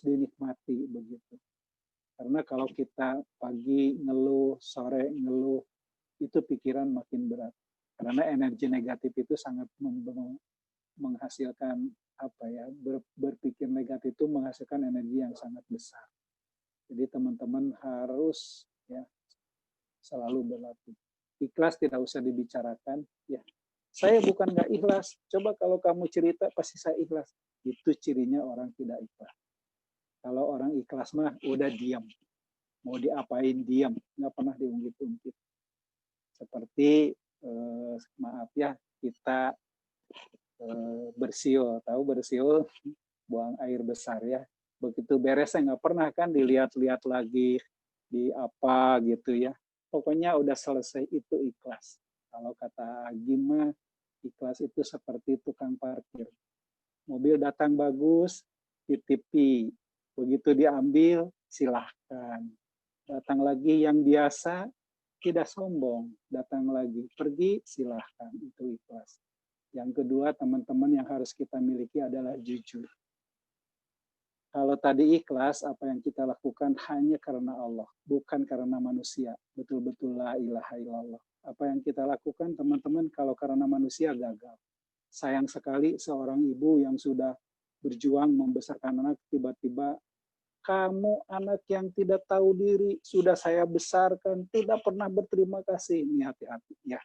harus dinikmati begitu. Karena kalau kita pagi ngeluh, sore ngeluh, itu pikiran makin berat. Karena energi negatif itu sangat menghasilkan apa ya, berpikir negatif itu menghasilkan energi yang sangat besar. Jadi teman-teman harus ya selalu berlatih. Ikhlas tidak usah dibicarakan, ya. Saya bukan nggak ikhlas. Coba kalau kamu cerita pasti saya ikhlas. Itu cirinya orang tidak ikhlas. Kalau orang ikhlas mah udah diam. Mau diapain diam, nggak pernah diungkit-ungkit. Seperti maaf ya, kita bersiul, tahu bersiul, buang air besar ya. Begitu beresnya nggak pernah kan dilihat-lihat lagi di apa gitu ya. Pokoknya udah selesai itu ikhlas. Kalau kata Agima, ikhlas itu seperti tukang parkir. Mobil datang bagus, titipi. Begitu diambil, silahkan. Datang lagi yang biasa, tidak sombong. Datang lagi, pergi, silahkan. Itu ikhlas. Yang kedua, teman-teman yang harus kita miliki adalah jujur. Kalau tadi ikhlas, apa yang kita lakukan hanya karena Allah, bukan karena manusia. Betul-betul la ilaha illallah. Apa yang kita lakukan, teman-teman, kalau karena manusia gagal. Sayang sekali seorang ibu yang sudah berjuang membesarkan anak, tiba-tiba, kamu anak yang tidak tahu diri, sudah saya besarkan, tidak pernah berterima kasih. Ini hati-hati ya.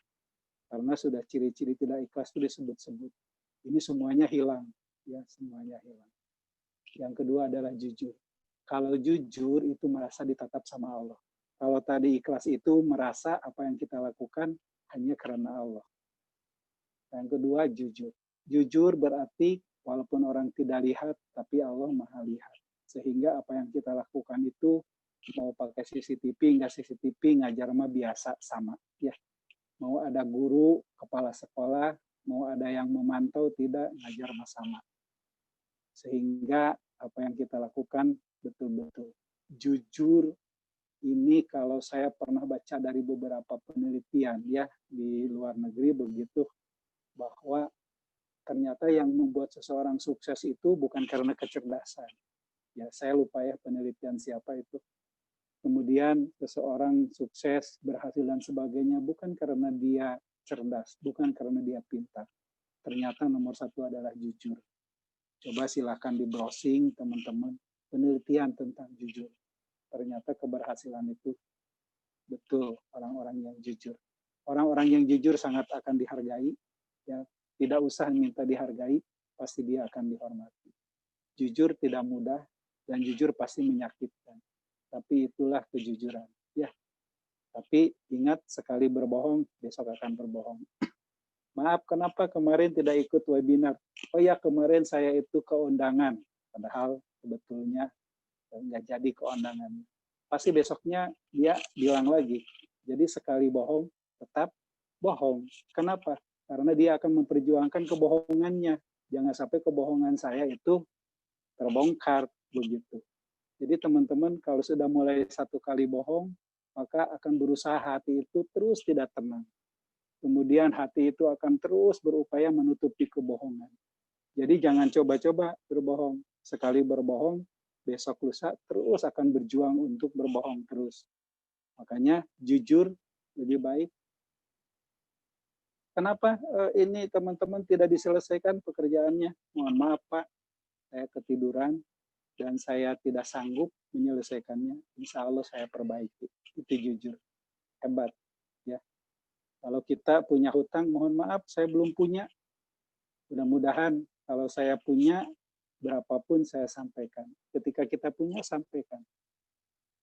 Karena sudah ciri-ciri tidak ikhlas itu disebut-sebut. Ini semuanya hilang. Ya, semuanya hilang. Yang kedua adalah jujur. Kalau jujur itu merasa ditatap sama Allah. Kalau tadi ikhlas itu merasa apa yang kita lakukan hanya karena Allah. Yang kedua jujur. Jujur berarti walaupun orang tidak lihat, tapi Allah maha lihat. Sehingga apa yang kita lakukan itu mau pakai CCTV, nggak CCTV, ngajar mah biasa sama. Ya. Mau ada guru, kepala sekolah, mau ada yang memantau, tidak, ngajar mah sama. Sehingga apa yang kita lakukan betul-betul jujur. Ini kalau saya pernah baca dari beberapa penelitian ya di luar negeri begitu, bahwa ternyata yang membuat seseorang sukses itu bukan karena kecerdasan. Ya, saya lupa ya penelitian siapa itu. Kemudian seseorang sukses, berhasil dan sebagainya bukan karena dia cerdas, bukan karena dia pintar. Ternyata nomor satu adalah jujur. Coba silakan di browsing teman-teman penelitian tentang jujur. Ternyata keberhasilan itu betul orang-orang yang jujur. Orang-orang yang jujur sangat akan dihargai. Ya, tidak usah minta dihargai, pasti dia akan dihormati. Jujur tidak mudah dan jujur pasti menyakitkan. Tapi itulah kejujuran. Ya. Tapi ingat sekali berbohong, besok akan berbohong. Maaf, kenapa kemarin tidak ikut webinar? Oh ya, kemarin saya itu ke undangan. Padahal sebetulnya nggak jadi ke undangan. Pasti besoknya dia bilang lagi. Jadi sekali bohong, tetap bohong. Kenapa? Karena dia akan memperjuangkan kebohongannya. Jangan sampai kebohongan saya itu terbongkar. Begitu. Jadi teman-teman kalau sudah mulai satu kali bohong, maka akan berusaha hati itu terus tidak tenang. Kemudian hati itu akan terus berupaya menutupi kebohongan. Jadi jangan coba-coba berbohong. Sekali berbohong, besok lusa terus akan berjuang untuk berbohong terus. Makanya jujur lebih baik. Kenapa ini teman-teman tidak diselesaikan pekerjaannya? Mohon maaf Pak, saya ketiduran dan saya tidak sanggup menyelesaikannya. Insya Allah saya perbaiki. Itu jujur. Hebat. Ya. Kalau kita punya hutang, mohon maaf, saya belum punya. Mudah-mudahan kalau saya punya, berapapun saya sampaikan. Ketika kita punya, sampaikan.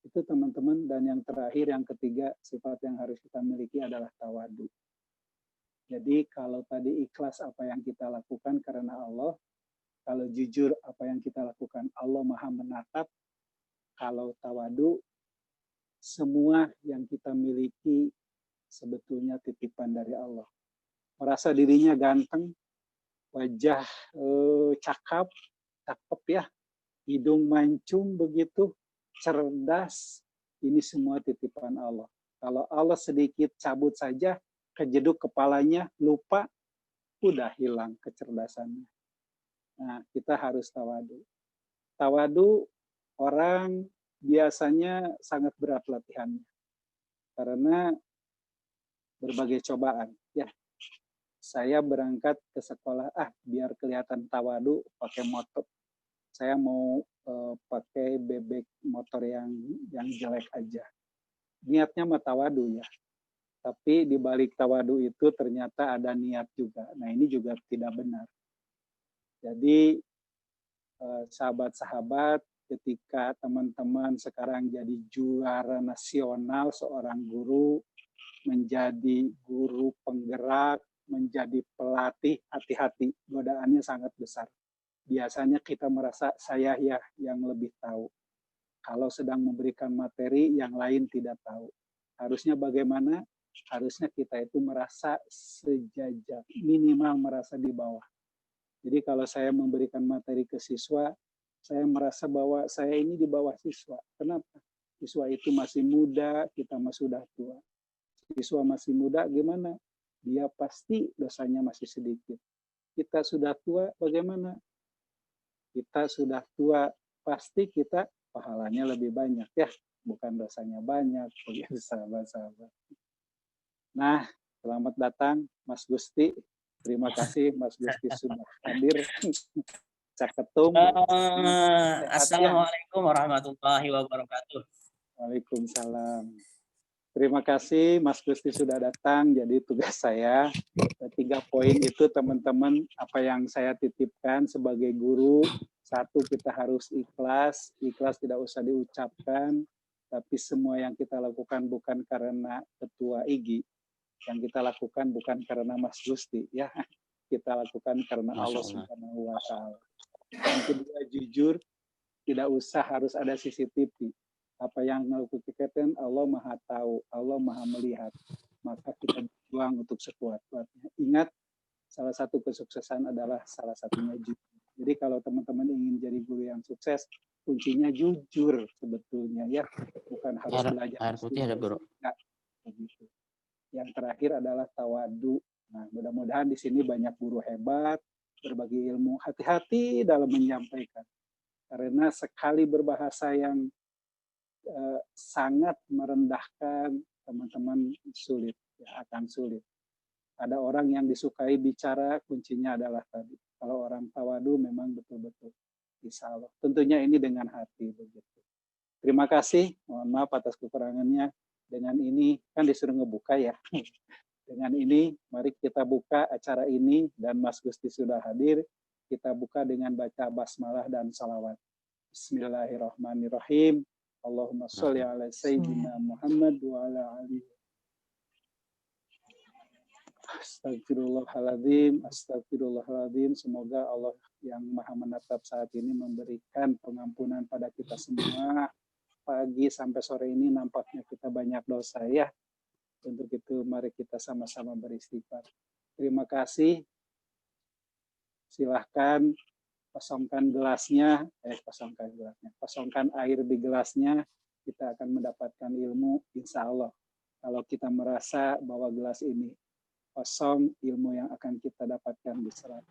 Itu teman-teman. Dan yang terakhir, yang ketiga, sifat yang harus kita miliki adalah tawadu. Jadi kalau tadi ikhlas apa yang kita lakukan karena Allah, kalau jujur apa yang kita lakukan, Allah maha menatap. Kalau tawadu, semua yang kita miliki sebetulnya titipan dari Allah. Merasa dirinya ganteng, wajah cakep ya, hidung mancung begitu, cerdas, ini semua titipan Allah. Kalau Allah sedikit cabut saja, kejeduk kepalanya, lupa, udah hilang kecerdasannya. Nah, kita harus tawadu. Tawadu orang biasanya sangat berat latihannya karena berbagai cobaan. Ya, saya berangkat ke sekolah, biar kelihatan tawadu pakai motor. Saya mau pakai bebek motor yang jelek aja. Niatnya mah tawadu ya. Tapi di balik tawadu itu ternyata ada niat juga. Nah, ini juga tidak benar. Jadi sahabat-sahabat, ketika teman-teman sekarang jadi juara nasional seorang guru, menjadi guru penggerak, menjadi pelatih, hati-hati, godaannya sangat besar. Biasanya kita merasa saya ya yang lebih tahu. Kalau sedang memberikan materi, yang lain tidak tahu. Harusnya bagaimana? Harusnya kita itu merasa sejajar, minimal merasa di bawah. Jadi kalau saya memberikan materi ke siswa, saya merasa bahwa saya ini di bawah siswa. Kenapa? Siswa itu masih muda, kita masih sudah tua. Siswa masih muda, gimana? Dia pasti dosanya masih sedikit. Kita sudah tua, bagaimana? Kita sudah tua, pasti kita pahalanya lebih banyak. Ya, bukan dosanya banyak, begitu sahabat-sahabat. Nah, selamat datang Mas Gusti. Terima kasih Mas Gusti sudah hadir. Caketum. Assalamualaikum warahmatullahi wabarakatuh. Waalaikumsalam. Terima kasih Mas Gusti sudah datang. Jadi tugas saya 3 poin itu teman-teman, apa yang saya titipkan sebagai guru. 1, kita harus ikhlas. Ikhlas tidak usah diucapkan, tapi semua yang kita lakukan bukan karena ketua IGI. Yang kita lakukan bukan karena Mas Gusti, ya. Kita lakukan karena Allah Subhanahu wa Ta'ala. Yang kedua, jujur, tidak usah harus ada CCTV. Apa yang kita Allah Maha tahu, Allah Maha melihat. Maka kita berjuang untuk sekuat-kuatnya. Ingat, salah satu kesuksesan adalah salah satunya jujur. Jadi kalau teman-teman ingin jadi guru yang sukses, kuncinya jujur sebetulnya, ya. Bukan harus belajar. Air putih ada, Bro. Enggak, begitu. Yang terakhir adalah tawadu. Nah, mudah-mudahan di sini banyak guru hebat, berbagi ilmu. Hati-hati dalam menyampaikan. Karena sekali berbahasa yang sangat merendahkan, teman-teman sulit, ya, akan sulit. Ada orang yang disukai bicara, kuncinya adalah tadi. Kalau orang tawadu memang betul-betul. Insya Allah. Tentunya ini dengan hati begitu. Terima kasih. Mohon maaf atas kekurangannya. Dengan ini, kan disuruh ngebuka ya. Dengan ini, mari kita buka acara ini, dan Mas Gusti sudah hadir. Kita buka dengan baca basmalah dan salawat. Bismillahirrahmanirrahim. Allahumma sholli ala Sayyidina Muhammad wa ala alihi. Astagfirullahaladzim, astagfirullahaladzim. Semoga Allah yang maha menatap saat ini memberikan pengampunan pada kita semua. Pagi sampai sore ini nampaknya kita banyak dosa ya. Untuk itu mari kita sama-sama beristighfar. Terima kasih. Silahkan kosongkan gelasnya, kosongkan air di gelasnya. Kita akan mendapatkan ilmu, insya Allah. Kalau kita merasa bahwa gelas ini kosong, ilmu yang akan kita dapatkan diserap.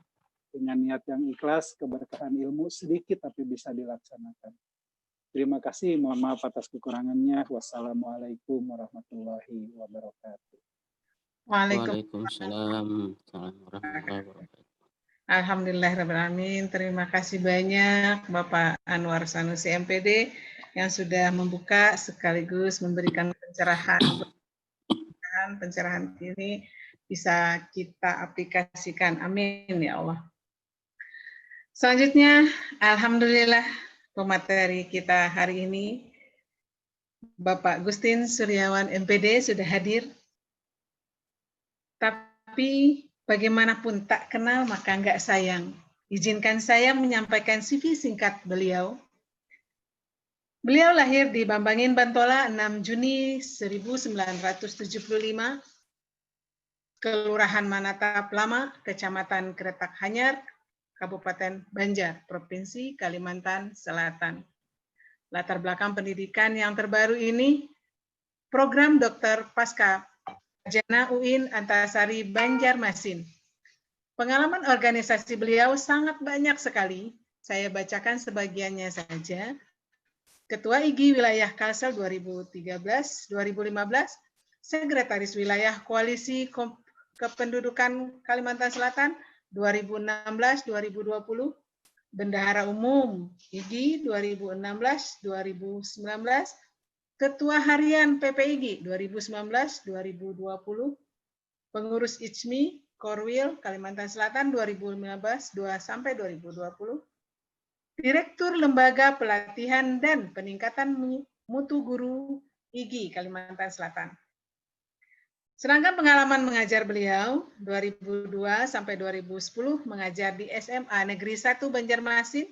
Dengan niat yang ikhlas, keberkahan ilmu sedikit tapi bisa dilaksanakan. Terima kasih, mohon maaf atas kekurangannya. Wassalamualaikum warahmatullahi wabarakatuh. Waalaikumsalam. Alhamdulillahirrahmanirrahim. Terima kasih banyak Bapak Anwar Sanusi MPD yang sudah membuka sekaligus memberikan pencerahan ini bisa kita aplikasikan. Amin ya Allah. Selanjutnya, alhamdulillah pemateri kita hari ini Bapak Gustin Suryawan MPD sudah hadir. Tapi bagaimanapun tak kenal maka enggak sayang. Izinkan saya menyampaikan CV singkat beliau. Beliau lahir di Bambangin, Bantola, 6 Juni 1975, Kelurahan Manatap Lama, Kecamatan Kretak Hanyar, Kabupaten Banjar, Provinsi Kalimantan Selatan. Latar belakang pendidikan yang terbaru ini, program Dokter Pasca Sarjana UIN Antasari Banjarmasin. Pengalaman organisasi beliau sangat banyak sekali. Saya bacakan sebagiannya saja. Ketua IGI Wilayah Kalsel 2013-2015, Sekretaris Wilayah Koalisi Kependudukan Kalimantan Selatan 2016-2020, Bendahara Umum IGI 2016-2019, Ketua Harian PPIGI 2019-2020, Pengurus ICMI Korwil Kalimantan Selatan 2015-2020, Direktur Lembaga Pelatihan dan Peningkatan Mutu Guru IGI Kalimantan Selatan. Sedangkan pengalaman mengajar beliau 2002 sampai 2010 mengajar di SMA Negeri 1 Banjarmasin,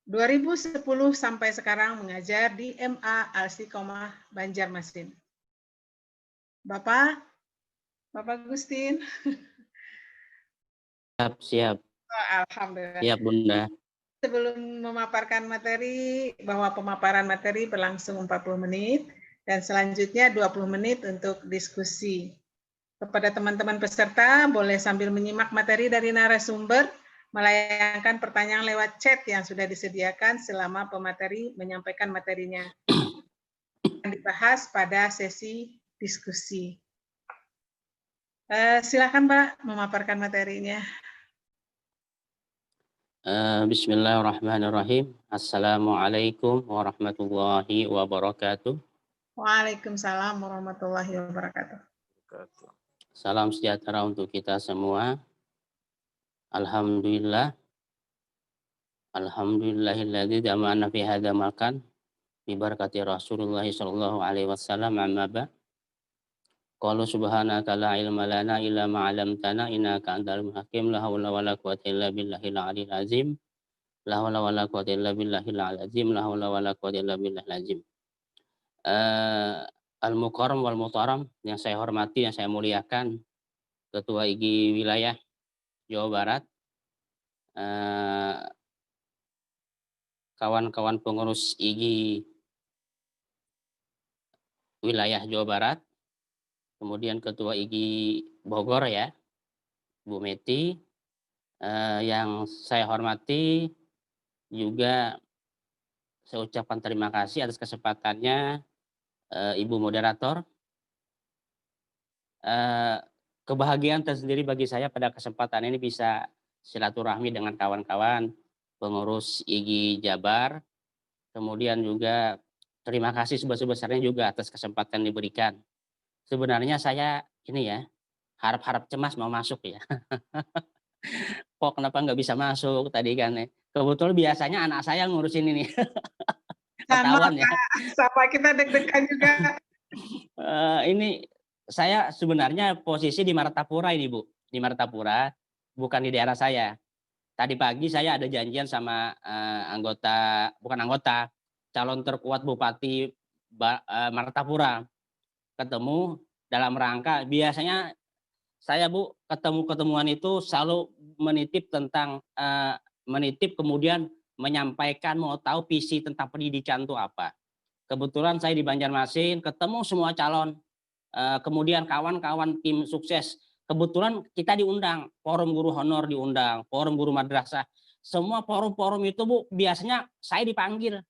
2010 sampai sekarang mengajar di MA Al-Istiqomah Banjarmasin. Bapak Agustin. Siap. Alhamdulillah. Siap, Bunda. Sebelum memaparkan materi, bahwa pemaparan materi berlangsung 40 menit, dan selanjutnya 20 menit untuk diskusi. Kepada teman-teman peserta, boleh sambil menyimak materi dari narasumber, melayangkan pertanyaan lewat chat yang sudah disediakan selama pemateri menyampaikan materinya. Akan dibahas pada sesi diskusi. Silakan Pak, memaparkan materinya. Bismillahirrahmanirrahim. Assalamualaikum warahmatullahi wabarakatuh. Waalaikumsalam warahmatullahi wabarakatuh. Salam sejahtera untuk kita semua. Alhamdulillah. Alhamdulillahilladzi jama'ana fi hadza makan bi barakati Rasulullah sallallahu alaihi wasallam, amma ba. Qala subhanaka la ilma lana illa ma 'allamtana innaka antal hakim, la haula wala quwwata illa billahil aliyil azim. La haula wala quwwata illa billahil azim, la haula wala quwwata illa billahil azim. Al-Mukarram wal Muhtaram, yang saya hormati, yang saya muliakan, Ketua IGI Wilayah Jawa Barat, kawan-kawan pengurus IGI Wilayah Jawa Barat, kemudian Ketua IGI Bogor ya, Bu Meti, yang saya hormati, juga saya ucapkan terima kasih atas kesempatannya, Ibu Moderator. Kebahagiaan tersendiri bagi saya pada kesempatan ini bisa silaturahmi dengan kawan-kawan pengurus IGI Jabar. Kemudian juga terima kasih sebesar-besarnya juga atas kesempatan diberikan. Sebenarnya saya ini ya, harap-harap cemas mau masuk ya. Kok kenapa nggak bisa masuk tadi kan ya. Kebetulan biasanya anak saya ngurusin ini. Ketahuan ya. Sama kita deg-degan juga. Ini saya sebenarnya posisi di Martapura ini Bu, di Martapura, bukan di daerah saya. Tadi pagi saya ada janjian sama calon terkuat Bupati Martapura, ketemu dalam rangka, biasanya saya Bu ketemuan itu selalu menitip tentang menitip kemudian menyampaikan mau tahu visi tentang pendidikan itu apa. Kebetulan saya di Banjarmasin ketemu semua calon. Kemudian kawan-kawan tim sukses, kebetulan kita diundang, forum guru honor diundang, forum guru madrasah, semua forum-forum itu Bu biasanya saya dipanggil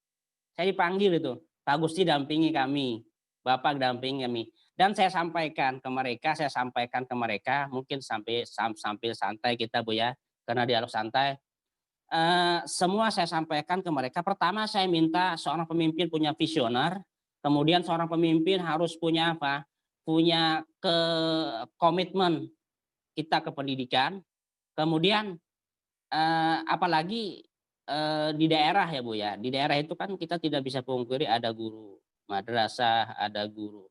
itu, Pak Gusti dampingi kami, Bapak dampingi kami, dan saya sampaikan ke mereka, mungkin sambil santai kita Bu ya, karena dialog santai. Semua saya sampaikan ke mereka. Pertama saya minta seorang pemimpin punya visioner, kemudian seorang pemimpin harus punya apa? Punya komitmen kita ke pendidikan. Kemudian apalagi di daerah ya Bu ya. Di daerah itu kan kita tidak bisa pungkiri ada guru madrasah, ada guru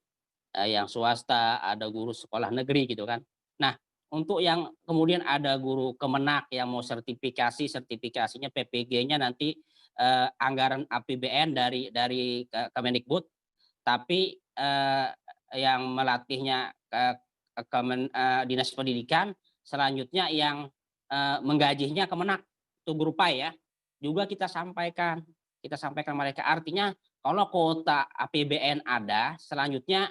yang swasta, ada guru sekolah negeri gitu kan. Nah, untuk yang kemudian ada guru kemenak yang mau sertifikasinya PPG-nya nanti anggaran APBN dari Kemendikbud, tapi yang melatihnya Dinas Pendidikan, selanjutnya yang menggajinya Kemenak, itu guru PAI ya. Juga kita sampaikan mereka, artinya kalau kuota APBN ada, selanjutnya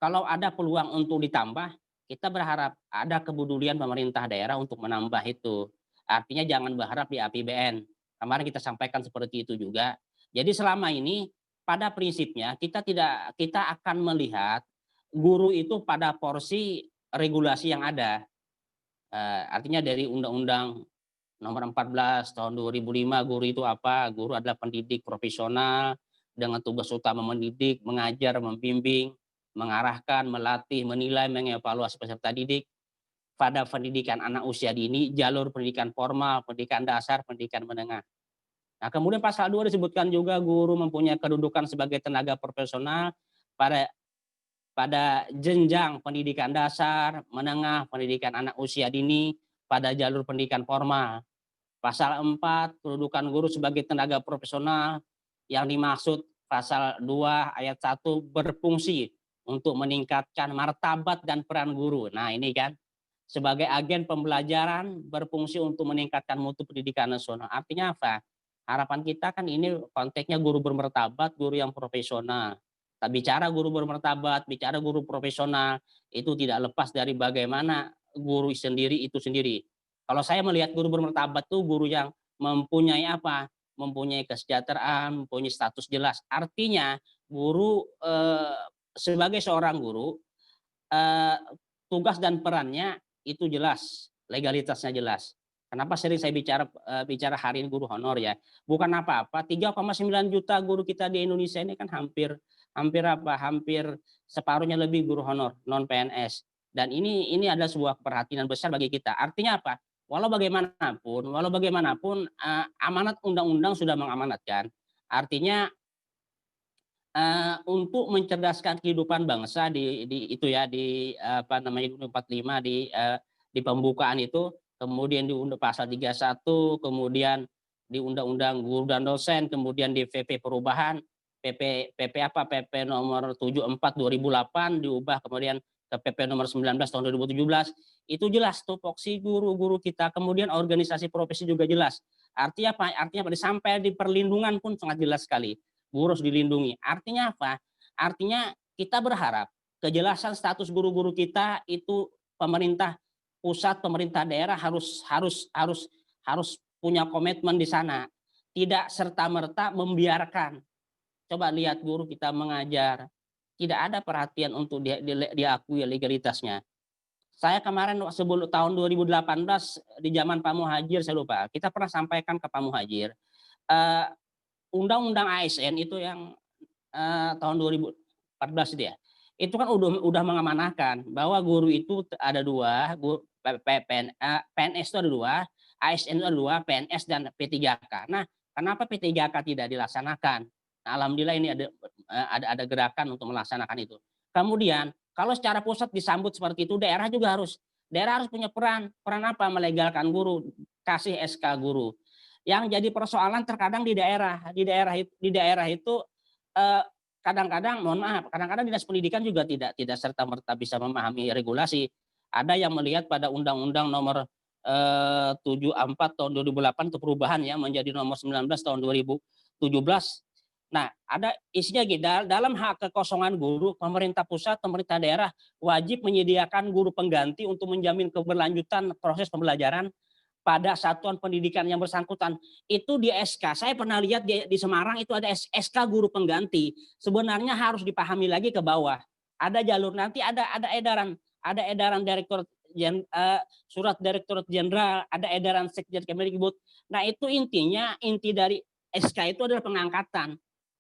kalau ada peluang untuk ditambah, kita berharap ada kepedulian pemerintah daerah untuk menambah itu. Artinya jangan berharap di APBN. Kemarin kita sampaikan seperti itu juga. Jadi selama ini pada prinsipnya kita akan melihat guru itu pada porsi regulasi yang ada. Artinya dari Undang-Undang Nomor 14 Tahun 2005, guru itu apa? Guru adalah pendidik profesional dengan tugas utama mendidik, mengajar, membimbing, mengarahkan, melatih, menilai, mengevaluasi peserta didik pada pendidikan anak usia dini, jalur pendidikan formal, pendidikan dasar, pendidikan menengah. Nah, kemudian pasal 2 disebutkan juga guru mempunyai kedudukan sebagai tenaga profesional pada jenjang pendidikan dasar, menengah, pendidikan anak usia dini, pada jalur pendidikan formal. Pasal 4, kedudukan guru sebagai tenaga profesional yang dimaksud pasal 2 ayat 1 berfungsi untuk meningkatkan martabat dan peran guru. Nah, ini kan sebagai agen pembelajaran berfungsi untuk meningkatkan mutu pendidikan nasional. Artinya apa? Harapan kita kan ini konteksnya guru bermartabat, guru yang profesional. Tak bicara guru bermartabat, bicara guru profesional, itu tidak lepas dari bagaimana guru sendiri itu sendiri. Kalau saya melihat guru bermartabat tuh guru yang mempunyai apa? Mempunyai kesejahteraan, mempunyai status jelas. Artinya guru sebagai seorang guru eh, tugas dan perannya itu jelas, legalitasnya jelas. Kenapa sering saya bicara hari ini guru honor ya? Bukan apa-apa, 3,9 juta guru kita di Indonesia ini kan hampir separuhnya lebih guru honor non PNS. Dan ini adalah sebuah perhatian besar bagi kita. Artinya apa? Walau bagaimanapun amanat undang-undang sudah mengamanatkan. Artinya untuk mencerdaskan kehidupan bangsa di itu ya di apa namanya 45 di pembukaan itu, kemudian di pasal 31, kemudian di Undang-Undang Guru dan Dosen, kemudian di PP perubahan PP nomor 74 2008 diubah kemudian ke PP nomor 19 tahun 2017. Itu jelas tupoksi guru-guru kita, kemudian organisasi profesi juga jelas. Artinya apa? Artinya sampai di perlindungan pun sangat jelas sekali. Guru harus dilindungi. Artinya apa? Artinya kita berharap kejelasan status guru-guru kita itu pemerintah pusat, pemerintah daerah harus punya komitmen di sana. Tidak serta-merta membiarkan. Coba lihat guru kita mengajar, tidak ada perhatian untuk diakui legalitasnya. Saya kemarin sebelum tahun 2018 di zaman Pak Muhadjir, saya lupa, kita pernah sampaikan ke Pak Muhadjir, Undang-Undang ASN itu yang tahun 2014 itu ya, itu kan udah mengamanahkan bahwa guru itu ada dua, PNS itu ada dua, ASN itu ada dua, PNS dan P3K. Nah, kenapa P3K tidak dilaksanakan? Nah, alhamdulillah ini ada gerakan untuk melaksanakan itu. Kemudian kalau secara pusat disambut seperti itu, daerah harus punya peran apa? Melegalkan guru, kasih SK guru. Yang jadi persoalan terkadang di daerah itu kadang-kadang mohon maaf, kadang-kadang dinas pendidikan juga tidak serta-merta bisa memahami regulasi. Ada yang melihat pada Undang-Undang Nomor 74 tahun 2008 itu perubahan ya menjadi Nomor 19 tahun 2017. Nah, ada isinya gitu, dalam hak kekosongan guru, pemerintah pusat, pemerintah daerah wajib menyediakan guru pengganti untuk menjamin keberlanjutan proses pembelajaran pada satuan pendidikan yang bersangkutan. Itu di SK, saya pernah lihat di Semarang itu ada SK guru pengganti. Sebenarnya harus dipahami lagi ke bawah. Ada jalur, nanti ada edaran surat Direktur Jenderal, ada edaran Sekjen Kemendikbud. Nah, itu inti dari SK itu adalah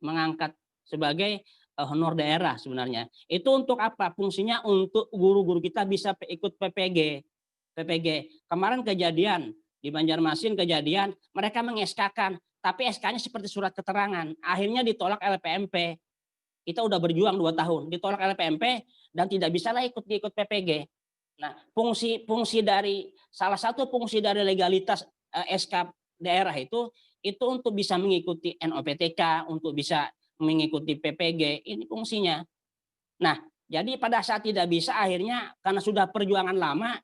mengangkat sebagai honor daerah sebenarnya. Itu untuk apa? Fungsinya untuk guru-guru kita bisa ikut PPG. Kemarin kejadian di Banjarmasin mereka meng-SK-kan, tapi SK-nya seperti surat keterangan. Akhirnya ditolak LPMP. Kita udah berjuang 2 tahun, ditolak LPMP dan tidak bisa lah ikut PPG. Nah, salah satu fungsi dari legalitas SK daerah itu untuk bisa mengikuti NOPTK, untuk bisa mengikuti PPG, ini fungsinya. Nah, jadi pada saat tidak bisa akhirnya karena sudah perjuangan lama,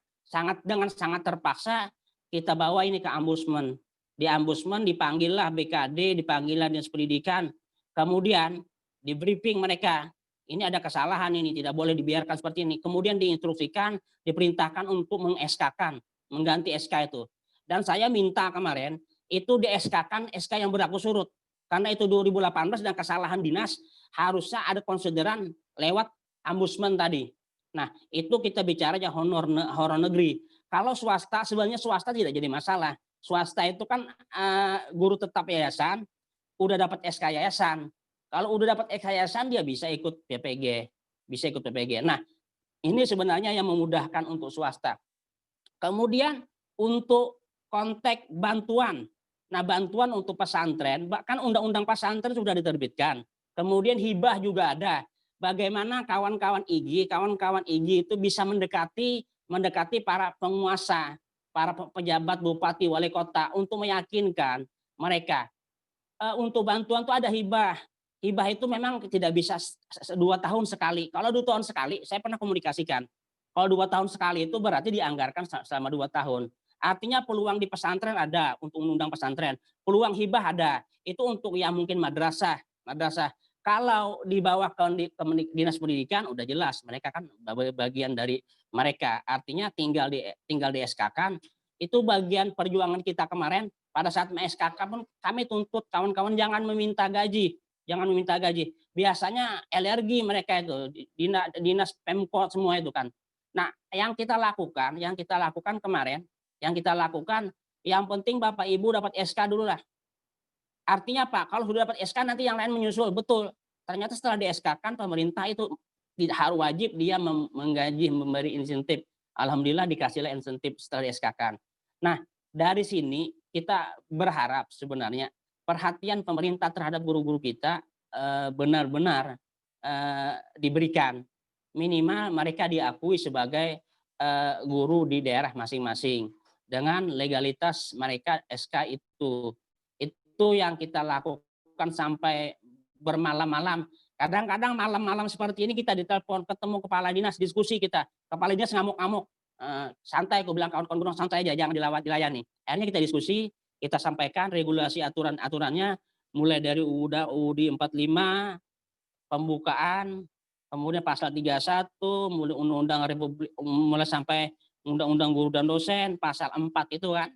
dengan sangat terpaksa kita bawa ini ke Ombudsman. Di Ombudsman dipanggillah BKD, dipanggillah Dinas Pendidikan, kemudian di briefing mereka, ini ada kesalahan ini, tidak boleh dibiarkan seperti ini. Kemudian diinstruksikan, diperintahkan untuk meng-SK-kan, mengganti SK itu. Dan saya minta kemarin, itu di SK-kan SK yang berlaku surut. Karena itu 2018 dan kesalahan dinas, harusnya ada konsideran lewat ombudsman tadi. Nah, itu kita bicara honor negeri. Kalau swasta, sebenarnya swasta tidak jadi masalah. Swasta itu kan guru tetap yayasan, udah dapat SK yayasan. Kalau udah dapat SK yayasan, dia bisa ikut PPG. Nah, ini sebenarnya yang memudahkan untuk swasta. Kemudian untuk konteks bantuan. Nah, bantuan untuk pesantren, bahkan undang-undang pesantren sudah diterbitkan. Kemudian hibah juga ada. Bagaimana kawan-kawan IG itu bisa mendekati para penguasa, para pejabat, bupati, wali kota untuk meyakinkan mereka. Untuk bantuan itu ada hibah. Hibah itu memang tidak bisa 2 tahun sekali. Kalau 2 tahun sekali, saya pernah komunikasikan. Kalau 2 tahun sekali itu berarti dianggarkan selama 2 tahun. Artinya peluang di pesantren ada untuk undang pesantren. Peluang hibah ada. Itu untuk yang mungkin madrasah. Kalau di bawah dinas pendidikan udah jelas mereka kan bagian dari mereka. Artinya tinggal di SK-kan. Itu bagian perjuangan kita kemarin. Pada saat SK pun kami tuntut kawan-kawan jangan meminta gaji. Biasanya alergi mereka itu, dinas Pemkot semua itu kan. Nah, yang kita lakukan kemarin, yang penting Bapak Ibu dapat SK dulu lah. Artinya Pak, kalau sudah dapat SK nanti yang lain menyusul, betul. Ternyata setelah di SK kan pemerintah itu tidak harus wajib dia menggaji, memberi insentif. Alhamdulillah dikasihlah insentif setelah di SK kan. Nah, dari sini kita berharap sebenarnya perhatian pemerintah terhadap guru-guru kita benar-benar diberikan. Minimal mereka diakui sebagai guru di daerah masing-masing dengan legalitas mereka SK itu. Itu yang kita lakukan sampai bermalam-malam. Kadang-kadang malam-malam seperti ini kita ditelepon, ketemu kepala dinas, diskusi kita. Kepala dinas ngamuk-ngamuk. Santai, aku bilang kawan-kawan santai aja, jangan dilayani. Akhirnya kita diskusi, kita sampaikan regulasi aturan-aturannya, mulai dari UUD 45, pembukaan, kemudian pasal 31, mulai undang-undang Republik, mulai sampai undang-undang guru dan dosen, pasal 4 itu kan.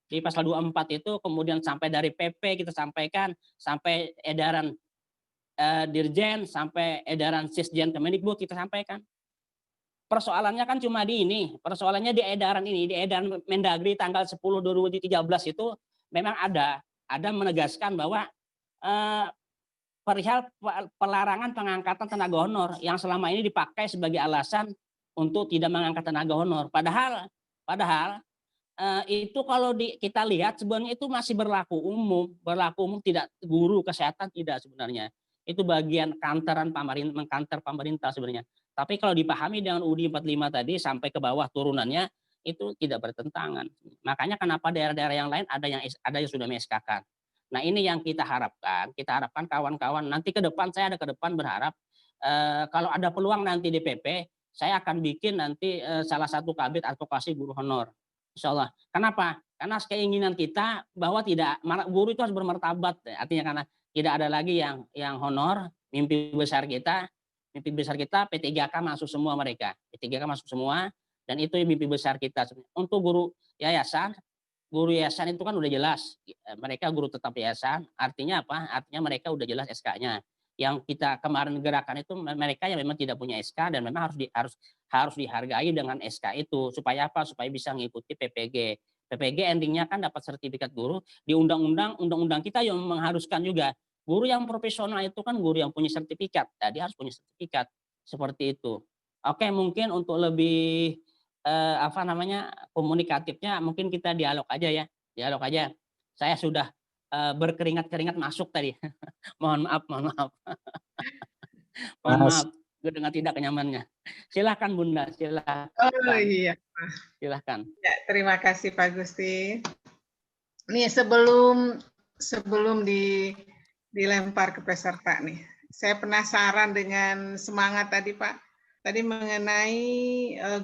Di pasal 24 itu, kemudian sampai dari PP kita sampaikan, sampai edaran Dirjen, sampai edaran Sisjen Kemendikbud kita sampaikan. Persoalannya kan cuma persoalannya di edaran ini, di edaran Mendagri tanggal 10 2013 itu memang ada menegaskan bahwa perihal pelarangan pengangkatan tenaga honor yang selama ini dipakai sebagai alasan untuk tidak mengangkat tenaga honor. Padahal itu kalau kita lihat sebenarnya itu masih berlaku umum, tidak guru kesehatan tidak sebenarnya. Itu bagian mengkanter pemerintah sebenarnya. Tapi kalau dipahami dengan UUD 45 tadi sampai ke bawah turunannya itu tidak bertentangan. Makanya kenapa daerah-daerah yang lain ada yang sudah mengeskakan. Nah, ini yang kita harapkan kawan-kawan nanti ke depan berharap kalau ada peluang nanti di PP, saya akan bikin nanti salah satu kabit advokasi guru honor. Insyaallah. Kenapa? Karena keinginan kita bahwa guru itu harus bermartabat. Artinya karena tidak ada lagi yang honor, mimpi besar kita P3K masuk semua mereka. P3K masuk semua dan itu mimpi besar kita. Untuk guru yayasan itu kan udah jelas. Mereka guru tetap yayasan. Artinya apa? Artinya mereka udah jelas SK-nya. Yang kita kemarin gerakan itu mereka yang memang tidak punya SK dan memang harus dihargai dengan SK itu. Supaya apa? Supaya bisa mengikuti PPG. PPG endingnya kan dapat sertifikat guru. Di undang-undang kita yang mengharuskan juga. Guru yang profesional itu kan guru yang punya sertifikat. Dia harus punya sertifikat. Seperti itu. Oke, mungkin untuk lebih komunikatifnya mungkin kita dialog aja. Saya sudah berkeringat-keringat masuk tadi. Mohon maaf. Mohon maaf dengan tidak kenyamannya. Silahkan Bunda, silahkan. Oh iya. Silahkan. Ya, terima kasih Pak Gusti. Nih sebelum dilempar ke peserta nih. Saya penasaran dengan semangat tadi Pak. Tadi mengenai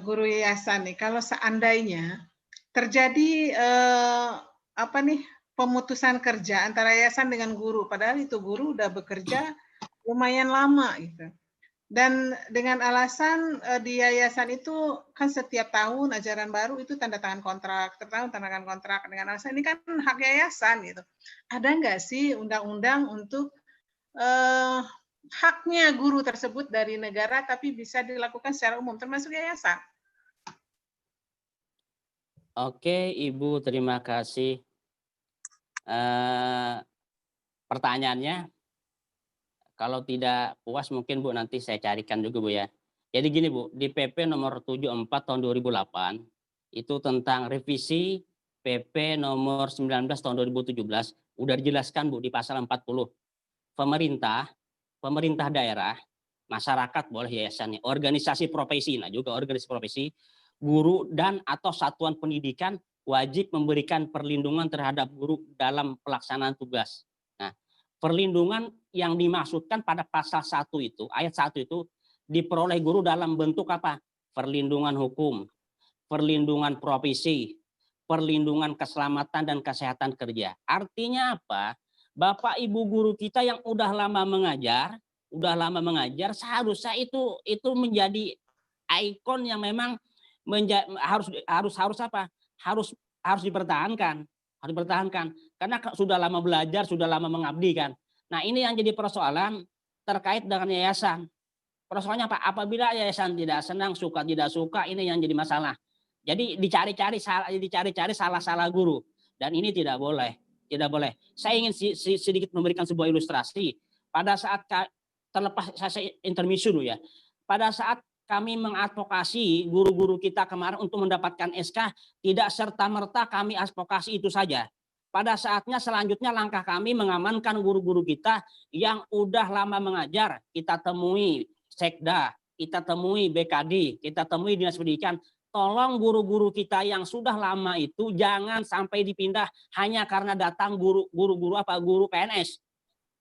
guru yayasan nih. Kalau seandainya terjadi pemutusan kerja antara yayasan dengan guru, padahal itu guru udah bekerja lumayan lama gitu. Dan dengan alasan di yayasan itu kan setiap tahun ajaran baru itu tanda tangan kontrak, setiap tahun tanda tangan kontrak, dengan alasan ini kan hak yayasan gitu. Ada nggak sih undang-undang untuk haknya guru tersebut dari negara tapi bisa dilakukan secara umum termasuk yayasan? Oke, Ibu, terima kasih. Pertanyaannya, kalau tidak puas mungkin Bu nanti saya carikan juga Bu ya. Jadi gini Bu, di PP nomor 74 tahun 2008 itu tentang revisi PP nomor 19 tahun 2017 udah dijelaskan Bu di pasal 40. Pemerintah daerah, masyarakat boleh yayasan nih, organisasi profesi, nah juga organisasi profesi, guru dan atau satuan pendidikan wajib memberikan perlindungan terhadap guru dalam pelaksanaan tugas. Nah, perlindungan yang dimaksudkan pada pasal 1 itu, ayat 1 itu diperoleh guru dalam bentuk apa? Perlindungan hukum, perlindungan profesi, perlindungan keselamatan dan kesehatan kerja. Artinya apa? Bapak Ibu guru kita yang udah lama mengajar seharusnya itu menjadi ikon yang memang harus apa? Harus dipertahankan, karena sudah lama belajar, sudah lama mengabdi kan. Nah, ini yang jadi persoalan terkait dengan yayasan. Persoalannya apa? Apabila yayasan tidak senang, suka tidak suka, ini yang jadi masalah. Jadi dicari-cari salah guru, dan ini tidak boleh. Saya ingin sedikit memberikan sebuah ilustrasi. Pada saat terlepas saya intermezzo dulu ya. Pada saat kami mengadvokasi guru-guru kita kemarin untuk mendapatkan SK, tidak serta-merta kami advokasi itu saja. Pada saatnya selanjutnya langkah kami mengamankan guru-guru kita yang udah lama mengajar, kita temui Sekda, kita temui BKD, kita temui Dinas Pendidikan. Tolong guru-guru kita yang sudah lama itu jangan sampai dipindah hanya karena datang guru PNS.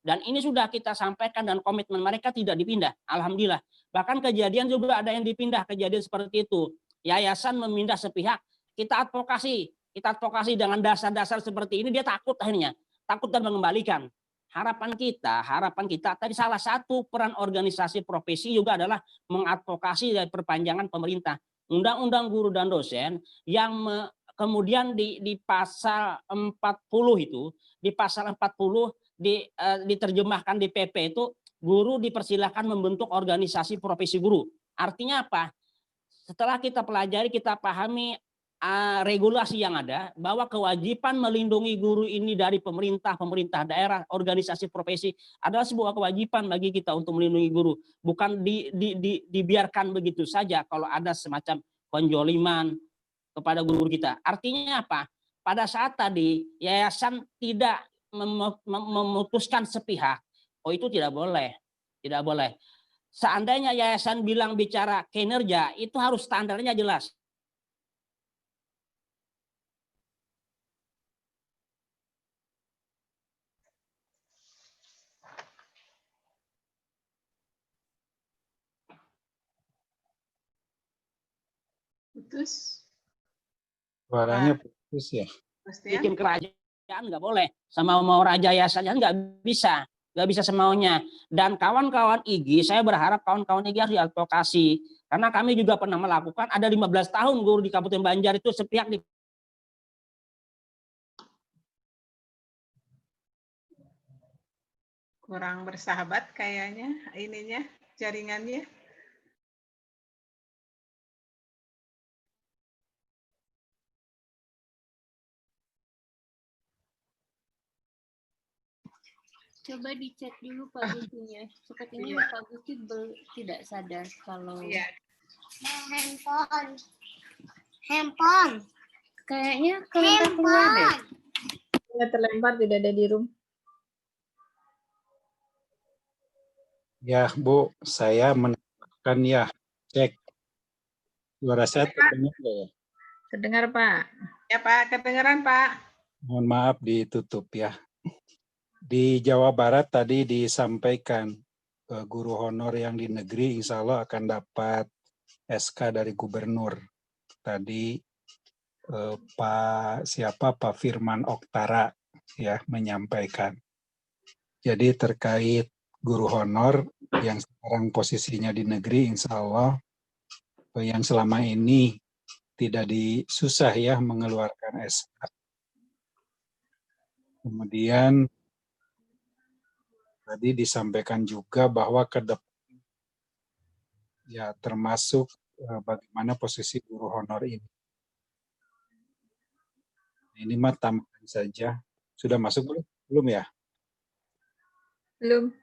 Dan ini sudah kita sampaikan dan komitmen mereka tidak dipindah. Alhamdulillah. Bahkan kejadian juga ada yang dipindah, kejadian seperti itu. Yayasan memindah sepihak, kita advokasi dengan dasar-dasar seperti ini, dia takut akhirnya. Takut dan mengembalikan. Harapan kita tadi salah satu peran organisasi profesi juga adalah mengadvokasi dari perpanjangan pemerintah. Undang-undang guru dan dosen yang kemudian di pasal 40 itu, di pasal 40 diterjemahkan di PP itu, guru dipersilakan membentuk organisasi profesi guru. Artinya apa? Setelah kita pelajari, kita pahami regulasi yang ada, bahwa kewajiban melindungi guru ini dari pemerintah daerah, organisasi profesi adalah sebuah kewajiban bagi kita untuk melindungi guru. Bukan dibiarkan begitu saja kalau ada semacam penjoliman kepada guru kita. Artinya apa? Pada saat tadi yayasan tidak memutuskan sepihak, itu tidak boleh. Seandainya yayasan bilang bicara kinerja, itu harus standarnya jelas. Putus. Suaranya putus ya. Bikin kerajaan nggak boleh, sama mau raja yayasan nggak bisa semaunya. Dan kawan-kawan IGI, saya berharap kawan-kawan IGI harus diadvokasi, karena kami juga pernah melakukan, ada 15 tahun guru di Kabupaten Banjar itu sepihak di Kurang bersahabat kayaknya ininya, jaringannya. Coba dicek dulu Pak Gustinya. Sepertinya Pak Gusti tidak sadar kalau handphone. Kayaknya keluar deh. Terlempar, tidak ada di room. Ya Bu, saya menambahkan ya, cek. Suara saya terdengar ya? Terdengar Pak. Ya Pak, kedengaran Pak. Mohon maaf ditutup ya. Di Jawa Barat tadi disampaikan guru honor yang di negeri insya Allah akan dapat SK dari gubernur. Tadi Pak Firman Oktara ya menyampaikan. Jadi terkait guru honor yang sekarang posisinya di negeri, insya Allah yang selama ini tidak susah ya mengeluarkan SK. Kemudian tadi disampaikan juga bahwa ke depan ya termasuk bagaimana posisi guru honor ini. Ini mah tambahan saja. Sudah masuk belum? Belum ya? Belum.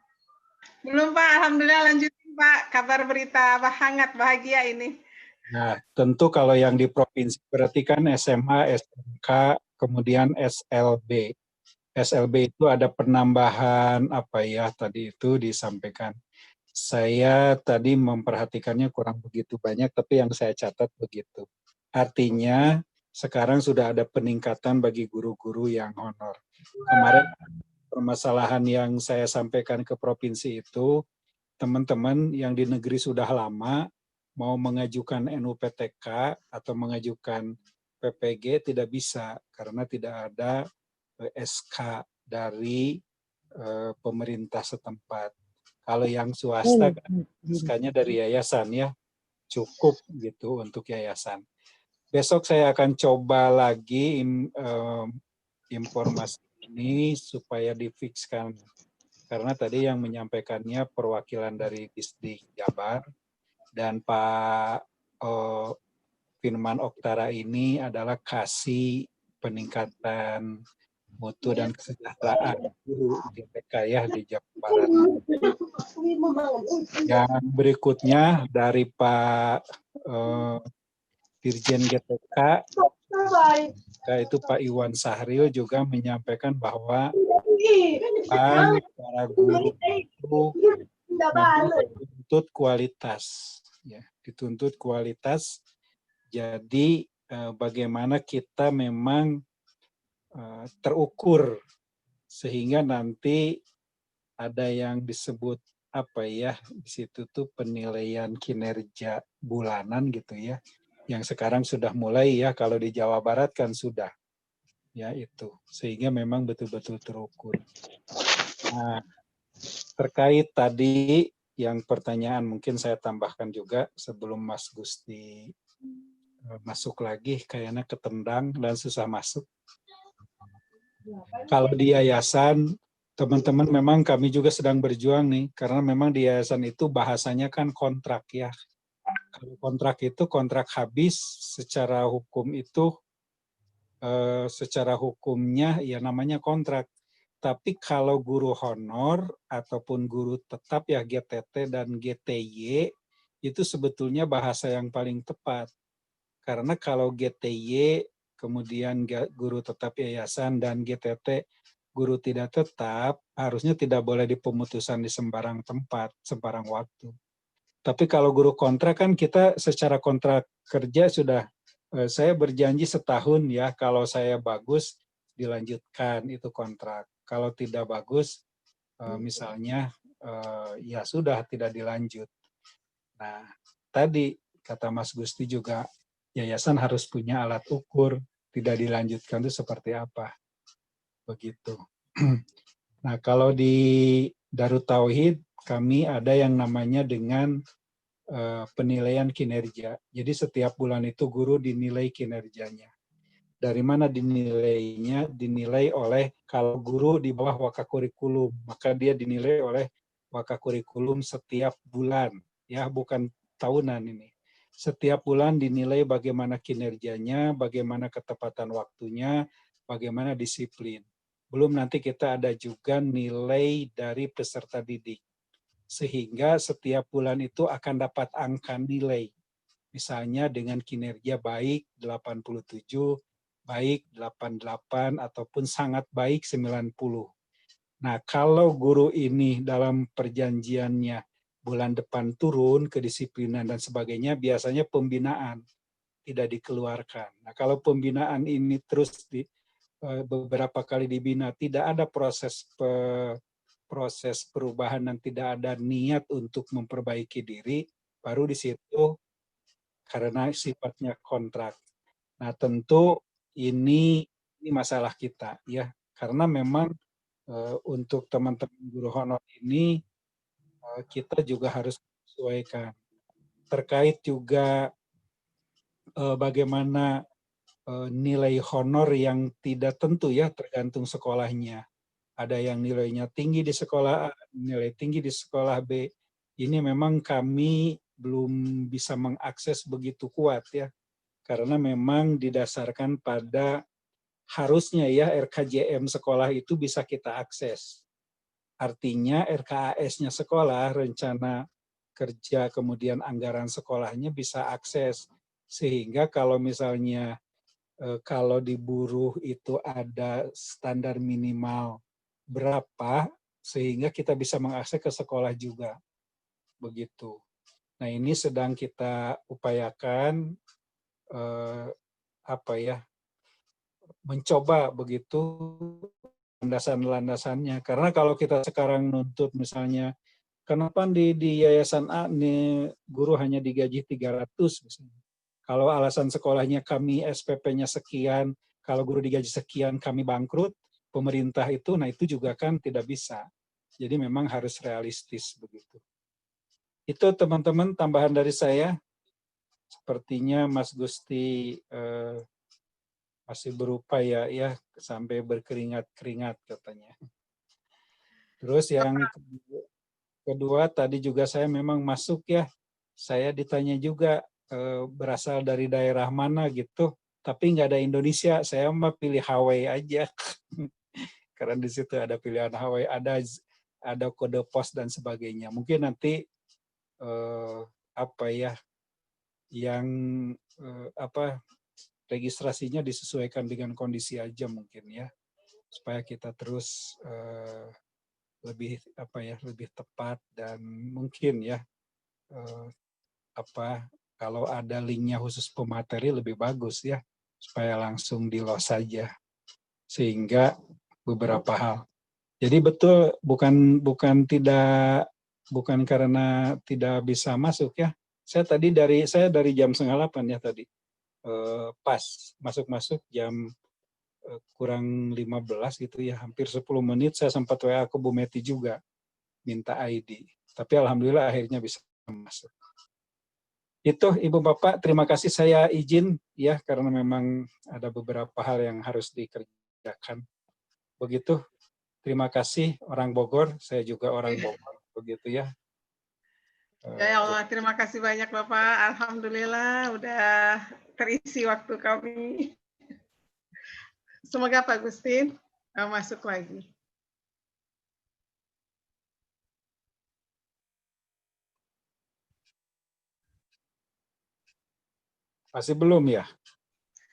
Belum Pak, Alhamdulillah lanjutin Pak. Kabar berita hangat bahagia ini. Nah, tentu kalau yang di provinsi berarti kan SMA, SMK, kemudian SLB. SLB itu ada penambahan apa ya tadi itu disampaikan. Saya tadi memperhatikannya kurang begitu banyak, tapi yang saya catat begitu. Artinya sekarang sudah ada peningkatan bagi guru-guru yang honor. Kemarin permasalahan yang saya sampaikan ke provinsi itu, teman-teman yang di negeri sudah lama mau mengajukan NUPTK atau mengajukan PPG tidak bisa karena tidak ada SK dari pemerintah setempat. Kalau yang swasta kan SK-nya dari yayasan ya, cukup gitu untuk yayasan. Besok saya akan coba lagi informasi ini supaya difikskan. Karena tadi yang menyampaikannya perwakilan dari Disdik Jabar dan Pak Firman Oktara ini adalah kasih peningkatan mutu dan kesejahteraan guru GPK ya di Jawa Barat. Yang berikutnya dari Pak Dirjen GPK, yaitu Pak Iwan Sahril juga menyampaikan bahwa para guru itu dituntut kualitas, ya, dituntut kualitas. Jadi bagaimana kita memang terukur sehingga nanti ada yang disebut apa ya di situ tuh penilaian kinerja bulanan gitu ya, yang sekarang sudah mulai ya kalau di Jawa Barat kan sudah ya itu, sehingga memang betul-betul terukur. Nah, terkait tadi yang pertanyaan mungkin saya tambahkan juga sebelum Mas Gusti masuk lagi, kayaknya ketendang dan susah masuk. Kalau di yayasan, teman-teman memang kami juga sedang berjuang nih, karena memang di yayasan itu bahasanya kan kontrak ya. Kalau kontrak itu kontrak habis, secara hukum itu, secara hukumnya ya namanya kontrak. Tapi kalau guru honor ataupun guru tetap ya GTT dan GTY, itu sebetulnya bahasa yang paling tepat. Karena kalau GTY, kemudian guru tetap yayasan, dan GTT, guru tidak tetap, harusnya tidak boleh dipemutusan di sembarang tempat, sembarang waktu. Tapi kalau guru kontrak kan kita secara kontrak kerja sudah, saya berjanji setahun ya, kalau saya bagus dilanjutkan itu kontrak. Kalau tidak bagus, misalnya ya sudah tidak dilanjut. Nah, tadi kata Mas Gusti juga, yayasan harus punya alat ukur, tidak dilanjutkan itu seperti apa. Begitu. Nah, kalau di Darut Tauhid, kami ada yang namanya dengan penilaian kinerja. Jadi setiap bulan itu guru dinilai kinerjanya. Dari mana dinilainya? Dinilai oleh, kalau guru di bawah wakakurikulum, maka dia dinilai oleh wakakurikulum setiap bulan. Ya, bukan tahunan ini. Setiap bulan dinilai bagaimana kinerjanya, bagaimana ketepatan waktunya, bagaimana disiplin. Belum nanti kita ada juga nilai dari peserta didik. Sehingga setiap bulan itu akan dapat angka nilai. Misalnya dengan kinerja baik 87, baik 88, ataupun sangat baik 90. Nah, kalau guru ini dalam perjanjiannya bulan depan turun, kedisiplinan dan sebagainya, biasanya pembinaan tidak dikeluarkan. Nah, kalau pembinaan ini terus beberapa kali dibina, tidak ada proses perubahan dan tidak ada niat untuk memperbaiki diri, baru di situ karena sifatnya kontrak. Nah, tentu ini masalah kita ya, karena memang untuk teman-teman guru honor ini kita juga harus menyesuaikan. Terkait juga bagaimana nilai honor yang tidak tentu ya, tergantung sekolahnya. Ada yang nilainya tinggi di sekolah A, nilai tinggi di sekolah B. Ini memang kami belum bisa mengakses begitu kuat ya, karena memang didasarkan pada harusnya ya RKJM sekolah itu bisa kita akses. Artinya RKAS-nya sekolah, rencana kerja kemudian anggaran sekolahnya bisa akses. Sehingga kalau misalnya kalau di buruh itu ada standar minimal berapa, sehingga kita bisa mengakses ke sekolah juga. Begitu. Nah ini sedang kita upayakan mencoba begitu landasan-landasannya. Karena kalau kita sekarang nuntut misalnya, kenapa di yayasan A nih guru hanya digaji 300 misalnya. Kalau alasan sekolahnya kami SPP-nya sekian, kalau guru digaji sekian kami bangkrut, pemerintah itu, nah itu juga kan tidak bisa. Jadi memang harus realistis begitu. Itu teman-teman tambahan dari saya. Sepertinya Mas Gusti masih berupaya ya sampai berkeringat-keringat katanya. Terus yang kedua tadi juga saya memang masuk ya. Saya ditanya juga berasal dari daerah mana gitu, tapi nggak ada Indonesia. Saya mah pilih Hawaii aja. Karena di situ ada pilihan Hawaii, ada kode pos dan sebagainya. Mungkin nanti yang registrasinya disesuaikan dengan kondisi aja mungkin ya, supaya kita terus lebih tepat dan mungkin ya kalau ada linknya khusus pemateri lebih bagus ya, supaya langsung di load saja sehingga beberapa hal. Jadi betul bukan karena tidak bisa masuk ya. Saya dari jam 7:30 ya tadi. Pas masuk jam kurang 15 gitu ya, hampir 10 menit saya sempat WA ke Bu Meti juga minta ID. Tapi alhamdulillah akhirnya bisa masuk. Itu Ibu Bapak, terima kasih, saya izin ya karena memang ada beberapa hal yang harus dikerjakan. Begitu. Terima kasih orang Bogor, saya juga orang Bogor, begitu ya. Ya Allah, terima kasih banyak Bapak. Alhamdulillah udah terisi waktu kami. Semoga Pak Gustin masuk lagi. Masih belum ya?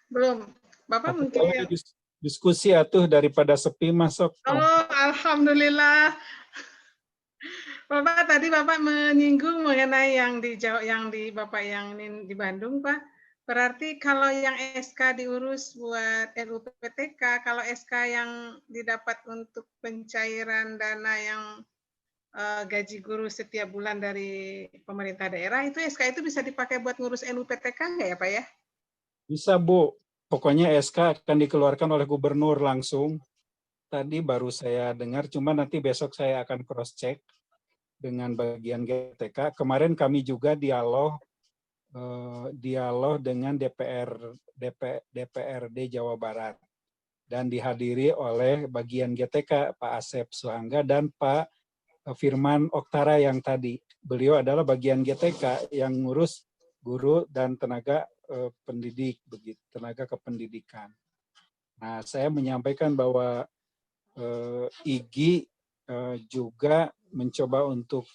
Belum. Bapak mungkin. Diskusi atuh daripada sepi masuk. Oh, alhamdulillah. Bapak tadi Bapak menyinggung mengenai yang di Bapak yang di Bandung, Pak. Berarti kalau yang SK diurus buat RUPTK, kalau SK yang didapat untuk pencairan dana yang gaji guru setiap bulan dari pemerintah daerah, itu SK itu bisa dipakai buat ngurus RUPTK nggak ya, Pak ya? Bisa, Bu. Pokoknya SK akan dikeluarkan oleh gubernur langsung. Tadi baru saya dengar, cuma nanti besok saya akan cross-check dengan bagian GTK. Kemarin kami juga dialog dengan DPRD Jawa Barat dan dihadiri oleh bagian GTK Pak Asep Suhangga dan Pak Firman Oktara yang tadi. Beliau adalah bagian GTK yang ngurus guru dan tenaga pendidik, begitu, tenaga kependidikan. Nah, saya menyampaikan bahwa IGI juga mencoba untuk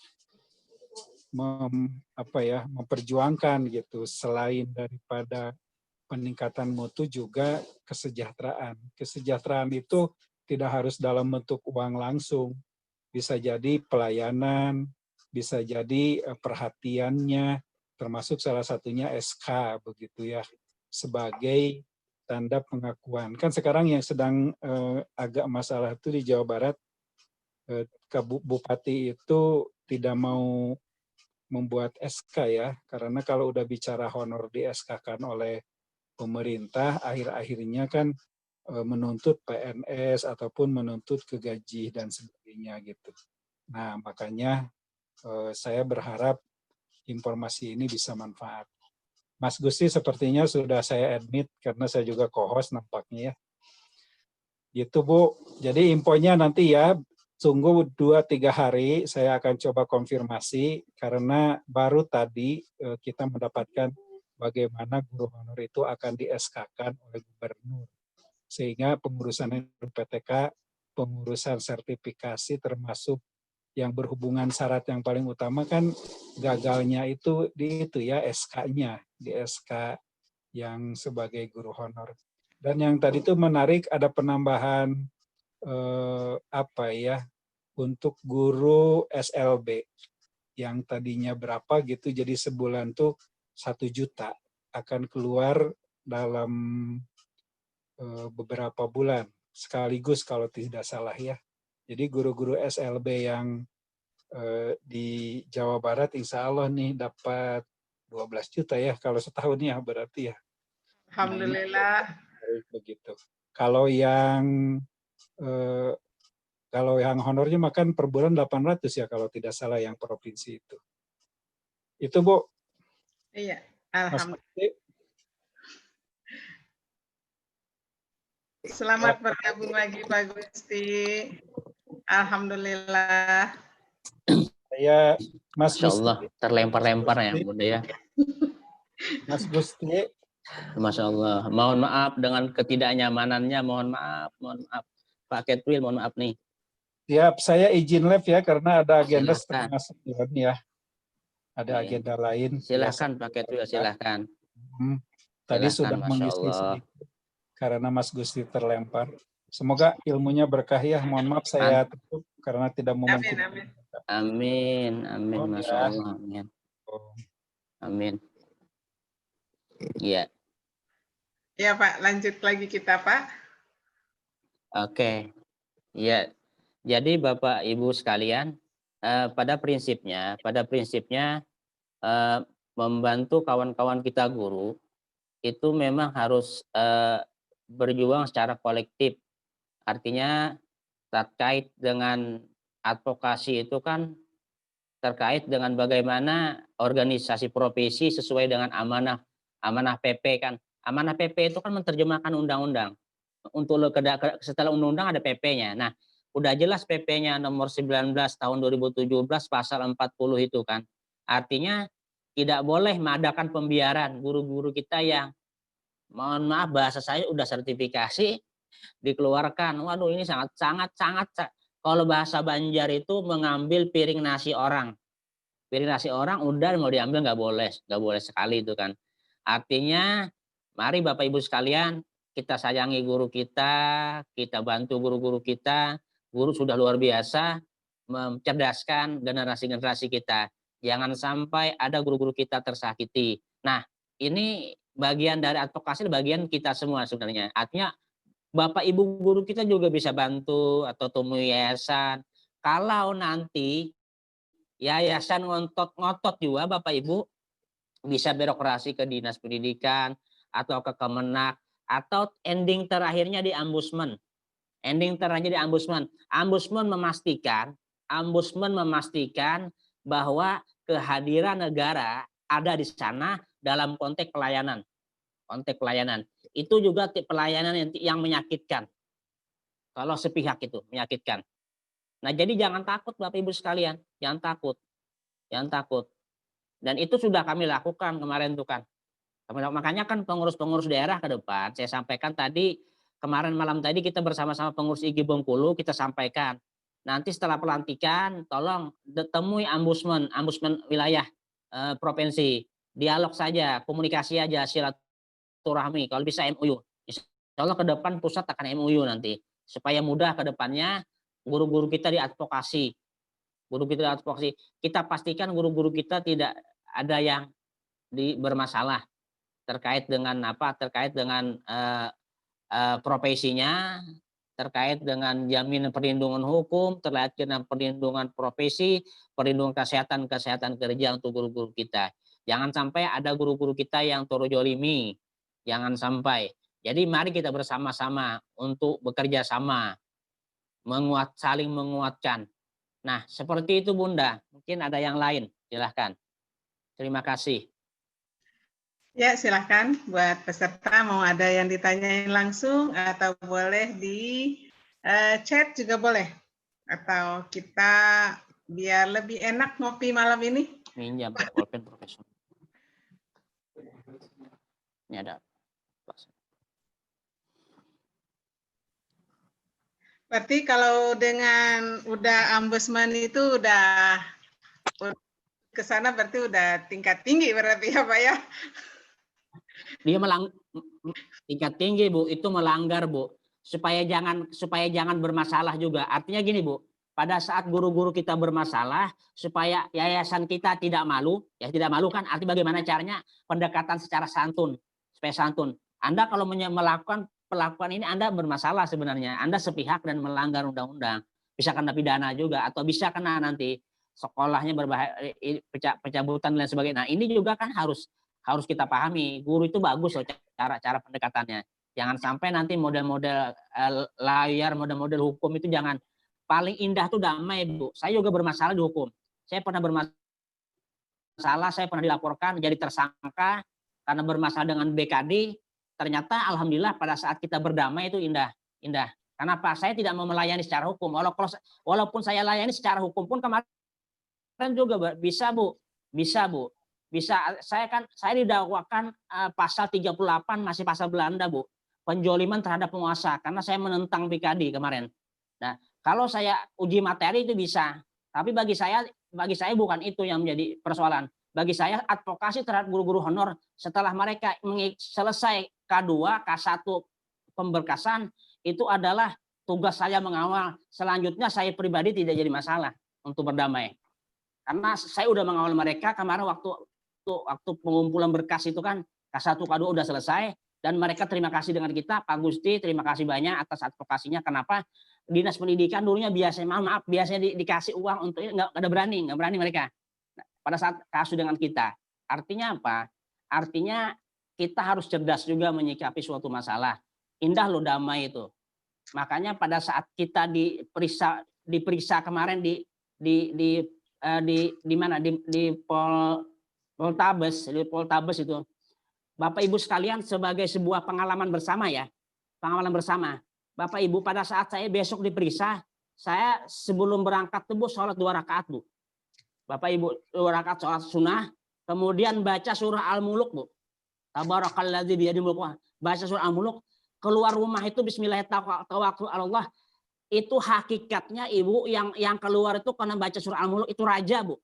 memperjuangkan gitu, selain daripada peningkatan mutu juga kesejahteraan. Kesejahteraan itu tidak harus dalam bentuk uang langsung, bisa jadi pelayanan, bisa jadi perhatiannya, termasuk salah satunya SK begitu ya, sebagai tanda pengakuan. Kan sekarang yang sedang agak masalah itu di Jawa Barat, Bupati itu tidak mau membuat SK ya, karena kalau udah bicara honor di SK-kan oleh pemerintah, akhir-akhirnya kan menuntut PNS ataupun menuntut ke gaji dan sebagainya gitu. Nah, makanya saya berharap informasi ini bisa manfaat. Mas Gusti sepertinya sudah saya admit karena saya juga co-host nampaknya ya. Gitu Bu. Jadi infonya nanti ya, tunggu 2-3 hari saya akan coba konfirmasi karena baru tadi kita mendapatkan bagaimana guru honor itu akan di-SK-kan oleh gubernur. Sehingga pengurusan PTK, pengurusan sertifikasi termasuk yang berhubungan syarat yang paling utama kan gagalnya itu di itu ya SK-nya, di SK yang sebagai guru honor. Dan yang tadi itu menarik ada penambahan apa ya untuk guru SLB yang tadinya berapa gitu jadi sebulan tuh 1 juta akan keluar dalam beberapa bulan sekaligus kalau tidak salah ya. Jadi guru-guru SLB yang di Jawa Barat insya Allah nih dapat 12 juta ya kalau setahun ya berarti ya. Alhamdulillah. Nah, begitu. Kalau yang honornya makan per bulan 800 ya kalau tidak salah yang provinsi itu. Itu Bu. Iya, Mas alhamdulillah. Selamat bergabung lagi Pak Gusti. Alhamdulillah. Saya Mas Masya Allah, Gusti. terlempar-lempar ya Bunda ya. Mas Gusti. Masya Allah. Mohon maaf dengan ketidaknyamanannya, mohon maaf. Pak Ketwil, mohon maaf nih. Siap, saya izin live ya karena ada agenda Silakan. setengah 9 ya. Ada Oke. agenda lain. Silahkan Pak Ketwil, silahkan. Tadi Silahkan, sudah Masya mengisi Allah. sedikit karena Mas Gusti terlempar. Semoga ilmunya berkah ya. Mohon maaf saya tutup karena tidak mau Amin, amin. Amin, amin, Oh, Masya ya. Allah, amin. Amin. Iya. Ya Pak, lanjut lagi kita Pak. Oke. Ya. Jadi Bapak Ibu sekalian, pada prinsipnya membantu kawan-kawan kita guru itu memang harus berjuang secara kolektif. Artinya terkait dengan advokasi itu kan terkait dengan bagaimana organisasi profesi sesuai dengan amanah PP kan. Amanah PP itu kan menerjemahkan undang-undang. Untuk setelah undang-undang ada PP-nya. Nah, udah jelas PP-nya nomor 19 tahun 2017 pasal 40 itu kan. Artinya tidak boleh mengadakan pembiaran guru-guru kita yang mohon maaf bahasa saya udah sertifikasi dikeluarkan. Waduh ini sangat kalau bahasa Banjar itu mengambil piring nasi orang. Piring nasi orang udah mau diambil nggak boleh sekali itu kan. Artinya mari Bapak Ibu sekalian kita sayangi guru kita bantu guru-guru kita. Guru sudah luar biasa mencerdaskan generasi-generasi kita. Jangan sampai ada guru-guru kita tersakiti. Nah, ini bagian dari advokasi, bagian kita semua sebenarnya. Artinya Bapak Ibu guru kita juga bisa bantu atau temui yayasan. Kalau nanti yayasan ngotot juga Bapak Ibu bisa birokrasi ke Dinas Pendidikan atau ke Kemenak atau ending terakhirnya di Ombudsman. Ending terakhirnya di Ombudsman. Ombudsman memastikan bahwa kehadiran negara ada di sana dalam konteks pelayanan. Konteks pelayanan. Itu juga pelayanan yang menyakitkan. Kalau sepihak itu menyakitkan. Nah, jadi jangan takut Bapak Ibu sekalian, jangan takut. Jangan takut. Dan itu sudah kami lakukan kemarin tuh kan. Makanya kan pengurus-pengurus daerah ke depan, saya sampaikan tadi, kemarin malam tadi kita bersama-sama pengurus IGI Bengkulu, kita sampaikan. Nanti setelah pelantikan, tolong temui ombudsman wilayah provinsi. Dialog saja, komunikasi aja, silaturahmi, kalau bisa MOU. Insya Allah ke depan pusat akan MOU nanti. Supaya mudah ke depannya guru-guru kita diadvokasi. Kita pastikan guru-guru kita tidak ada yang bermasalah terkait dengan profesinya, terkait dengan jaminan perlindungan hukum, terkait dengan perlindungan profesi, perlindungan kesehatan kerja untuk guru-guru kita. Jangan sampai ada guru-guru kita yang terjolimi, jangan sampai. Jadi mari kita bersama-sama untuk bekerja sama, saling menguatkan. Nah, seperti itu Bunda. Mungkin ada yang lain, silahkan. Terima kasih. Ya, silahkan buat peserta mau ada yang ditanyain langsung atau boleh di chat juga boleh. Atau kita biar lebih enak ngopi malam ini. Minjam pulpen profesional. Ini ada. Berarti kalau dengan udah ombudsman itu udah ke sana berarti udah tingkat tinggi berarti ya Pak ya? Dia tingkat tinggi Bu, itu melanggar Bu, supaya jangan bermasalah juga. Artinya gini Bu, pada saat guru-guru kita bermasalah, supaya yayasan kita tidak malu, ya tidak malu kan, arti bagaimana caranya pendekatan secara santun, supaya santun. Anda kalau melakukan perlakuan ini Anda bermasalah sebenarnya, Anda sepihak dan melanggar undang-undang, bisa kena pidana juga, atau bisa kena nanti sekolahnya berbahaya, pencabutan dan sebagainya. Nah ini juga kan harus kita pahami, guru itu bagus loh cara pendekatannya. Jangan sampai nanti model-model layar, model-model hukum itu jangan. Paling indah tuh damai Bu. Saya juga bermasalah di hukum. Saya pernah bermasalah, saya pernah dilaporkan jadi tersangka karena bermasalah dengan BKD. Ternyata alhamdulillah pada saat kita berdamai itu indah. Kenapa? Saya tidak mau melayani secara hukum. Walaupun saya layani secara hukum pun kemarin juga bisa Bu. Bisa, saya didakwakan pasal 38 masih pasal Belanda Bu, penjoliman terhadap penguasa karena saya menentang PKD kemarin. Nah kalau saya uji materi itu bisa, tapi bagi saya bukan itu yang menjadi persoalan. Bagi saya advokasi terhadap guru-guru honor setelah mereka selesai K2, K1 pemberkasan itu adalah tugas saya mengawal. Selanjutnya saya pribadi tidak jadi masalah untuk berdamai. Karena saya udah mengawal mereka kemarin waktu pengumpulan berkas itu kan K1, K2 udah selesai dan mereka terima kasih dengan kita, Pak Gusti terima kasih banyak atas advokasinya. Kenapa? Dinas Pendidikan dulunya biasanya dikasih uang untuk ini nggak berani mereka. Nah, pada saat kasus dengan kita, artinya apa? Artinya kita harus cerdas juga menyikapi suatu masalah. Indah loh damai itu. Makanya pada saat kita diperiksa kemarin di mana di Poltabes itu, Bapak Ibu sekalian sebagai sebuah pengalaman bersama ya, Bapak Ibu pada saat saya besok diperiksa, saya sebelum berangkat tuh Bu sholat 2 rakaat Bu, Bapak Ibu 2 rakaat sholat sunnah, kemudian baca surah Al-Muluk Bu, Tabarakalladzi biyadihil mulku, baca surah Al-Muluk, keluar rumah itu Bismillahirrahmanirrahim. Itu hakikatnya Ibu yang keluar itu karena baca surah Al-Muluk itu raja Bu,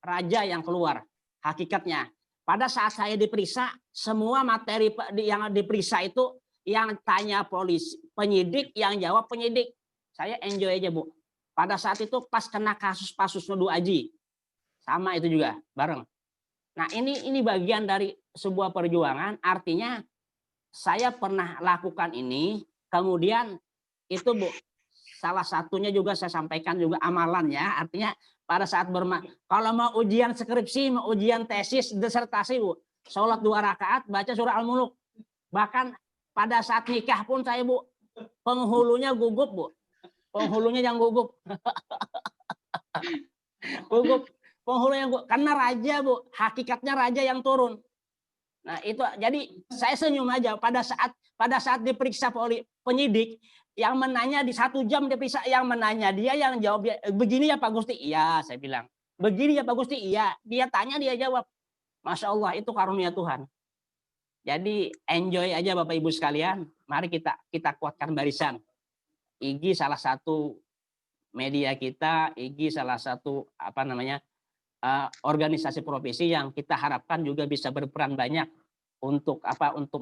raja yang keluar. Hakikatnya pada saat saya diperiksa semua materi yang diperiksa itu yang tanya polisi penyidik, yang jawab penyidik. Saya enjoy aja Bu. Pada saat itu pas kena kasus Nudu Aji sama itu juga bareng. Nah ini bagian dari sebuah perjuangan. Artinya saya pernah lakukan ini, kemudian itu Bu salah satunya juga saya sampaikan juga amalannya. Artinya pada saat kalau mau ujian skripsi, mau ujian tesis, disertasi Bu, sholat 2 rakaat, baca surah Al-Muluk. Bahkan pada saat nikah pun saya Bu, penghulunya gugup Bu, penghulunya yang gugup, penghulunya gugup, karena raja Bu, hakikatnya raja yang turun. Nah itu jadi saya senyum aja pada saat diperiksa penyidik. Yang menanya di 1 jam diperiksa, yang menanya dia, yang jawab dia, begini ya Pak Gusti, iya saya bilang. Begini ya Pak Gusti, iya. Dia tanya dia jawab. Masya Allah itu karunia Tuhan. Jadi enjoy aja Bapak Ibu sekalian. Mari kita kuatkan barisan. IGI salah satu media kita, IGI salah satu organisasi profesi yang kita harapkan juga bisa berperan banyak untuk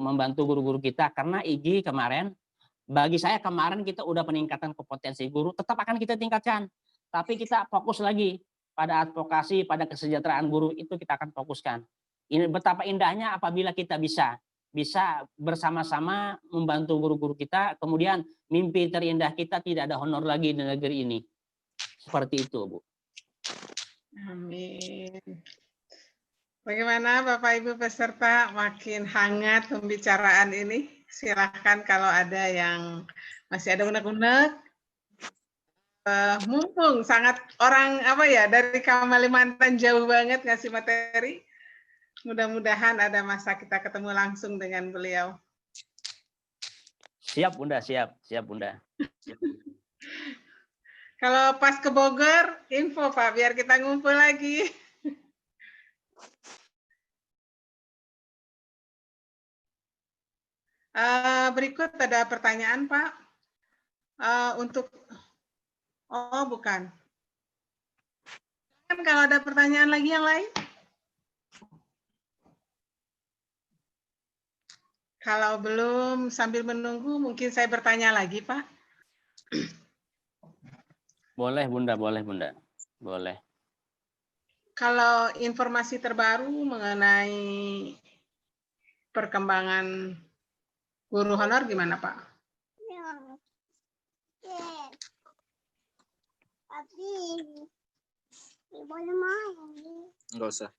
membantu guru-guru kita. Karena IGI kemarin, bagi saya kemarin kita udah peningkatan kompetensi guru, tetap akan kita tingkatkan. Tapi kita fokus lagi pada advokasi, pada kesejahteraan guru, itu kita akan fokuskan. Ini betapa indahnya apabila kita bisa bersama-sama membantu guru-guru kita, kemudian mimpi terindah kita tidak ada honor lagi di negeri ini. Seperti itu, Bu. Amin. Bagaimana Bapak Ibu peserta, makin hangat pembicaraan ini? Silahkan kalau ada yang masih ada unek-unek, Mumpung sangat orang dari Kalimantan jauh banget ngasih materi. Mudah-mudahan ada masa kita ketemu langsung dengan beliau. Siap Bunda, siap Bunda. Kalau pas ke Bogor, info Pak, biar kita ngumpul lagi. Berikut ada pertanyaan Pak. Bukan. Kan kalau ada pertanyaan lagi yang lain? Kalau belum, sambil menunggu, mungkin saya bertanya lagi, Pak. Boleh Bunda, boleh Bunda. Boleh. Kalau informasi terbaru mengenai perkembangan guru honor gimana, Pak? Enggak usah.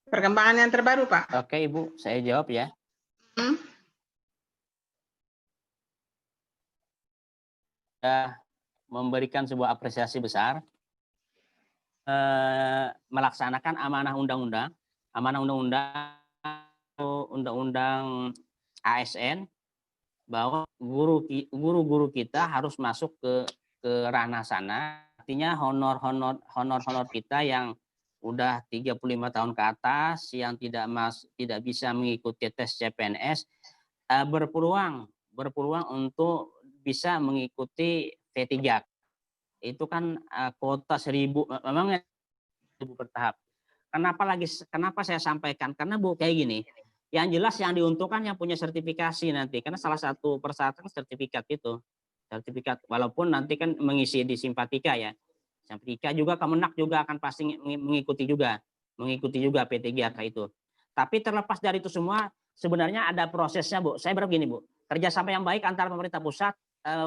Perkembangan yang terbaru, Pak. Oke Ibu, saya jawab ya. Sudah memberikan sebuah apresiasi besar, melaksanakan amanah undang-undang ASN, bahwa guru-guru kita harus masuk ke ranah sana. Artinya honor kita yang udah 35 tahun ke atas, yang tidak bisa mengikuti tes CPNS, berpeluang untuk bisa mengikuti P3. Itu kan kuota 1000, memang 1000 bertahap. Kenapa saya sampaikan? Karena Bu, kayak gini, yang jelas yang diuntungkan yang punya sertifikasi nanti, karena salah satu persyaratan sertifikat itu. Sertifikat, walaupun nanti kan mengisi di Simpatika ya. Simpatika juga Kemenak juga akan pasti mengikuti juga P3K itu. Tapi terlepas dari itu semua, sebenarnya ada prosesnya Bu. Saya begini Bu, kerjasama yang baik antara pemerintah pusat,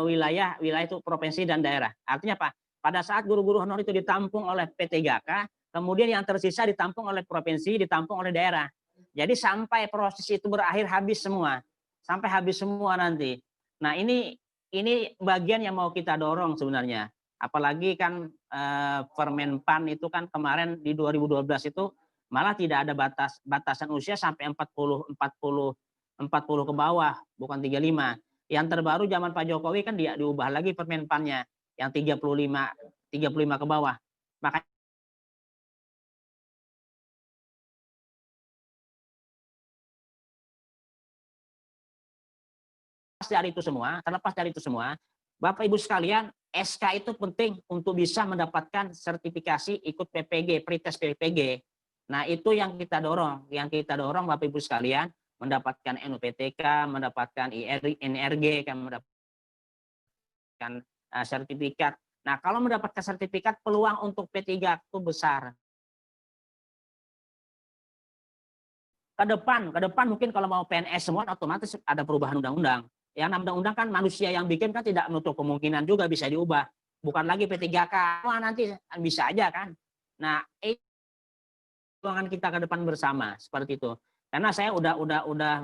wilayah itu provinsi dan daerah. Artinya apa? Pada saat guru-guru honor itu ditampung oleh P3K, kemudian yang tersisa ditampung oleh provinsi, ditampung oleh daerah. Jadi sampai proses itu berakhir habis semua, sampai habis semua nanti. Nah ini bagian yang mau kita dorong sebenarnya. Apalagi kan Permenpan itu kan kemarin di 2012 itu malah tidak ada batasan usia sampai 40 ke bawah, bukan 35. Yang terbaru zaman Pak Jokowi kan dia diubah lagi Permenpannya yang 35 ke bawah. Makanya terlepas dari itu semua, Bapak Ibu sekalian, SK itu penting untuk bisa mendapatkan sertifikasi ikut PPG, pretest PPG. Nah, itu yang kita dorong Bapak Ibu sekalian, mendapatkan NUPTK, mendapatkan NRG, kan mendapatkan sertifikat. Nah, kalau mendapatkan sertifikat, peluang untuk P3 itu besar. Ke depan mungkin kalau mau PNS semua otomatis ada perubahan undang-undang. Yang undang-undang kan manusia yang bikin kan tidak menutup kemungkinan juga bisa diubah. Bukan lagi P3K, nanti bisa aja kan. Nah, perjuangan kita ke depan bersama seperti itu. Karena saya udah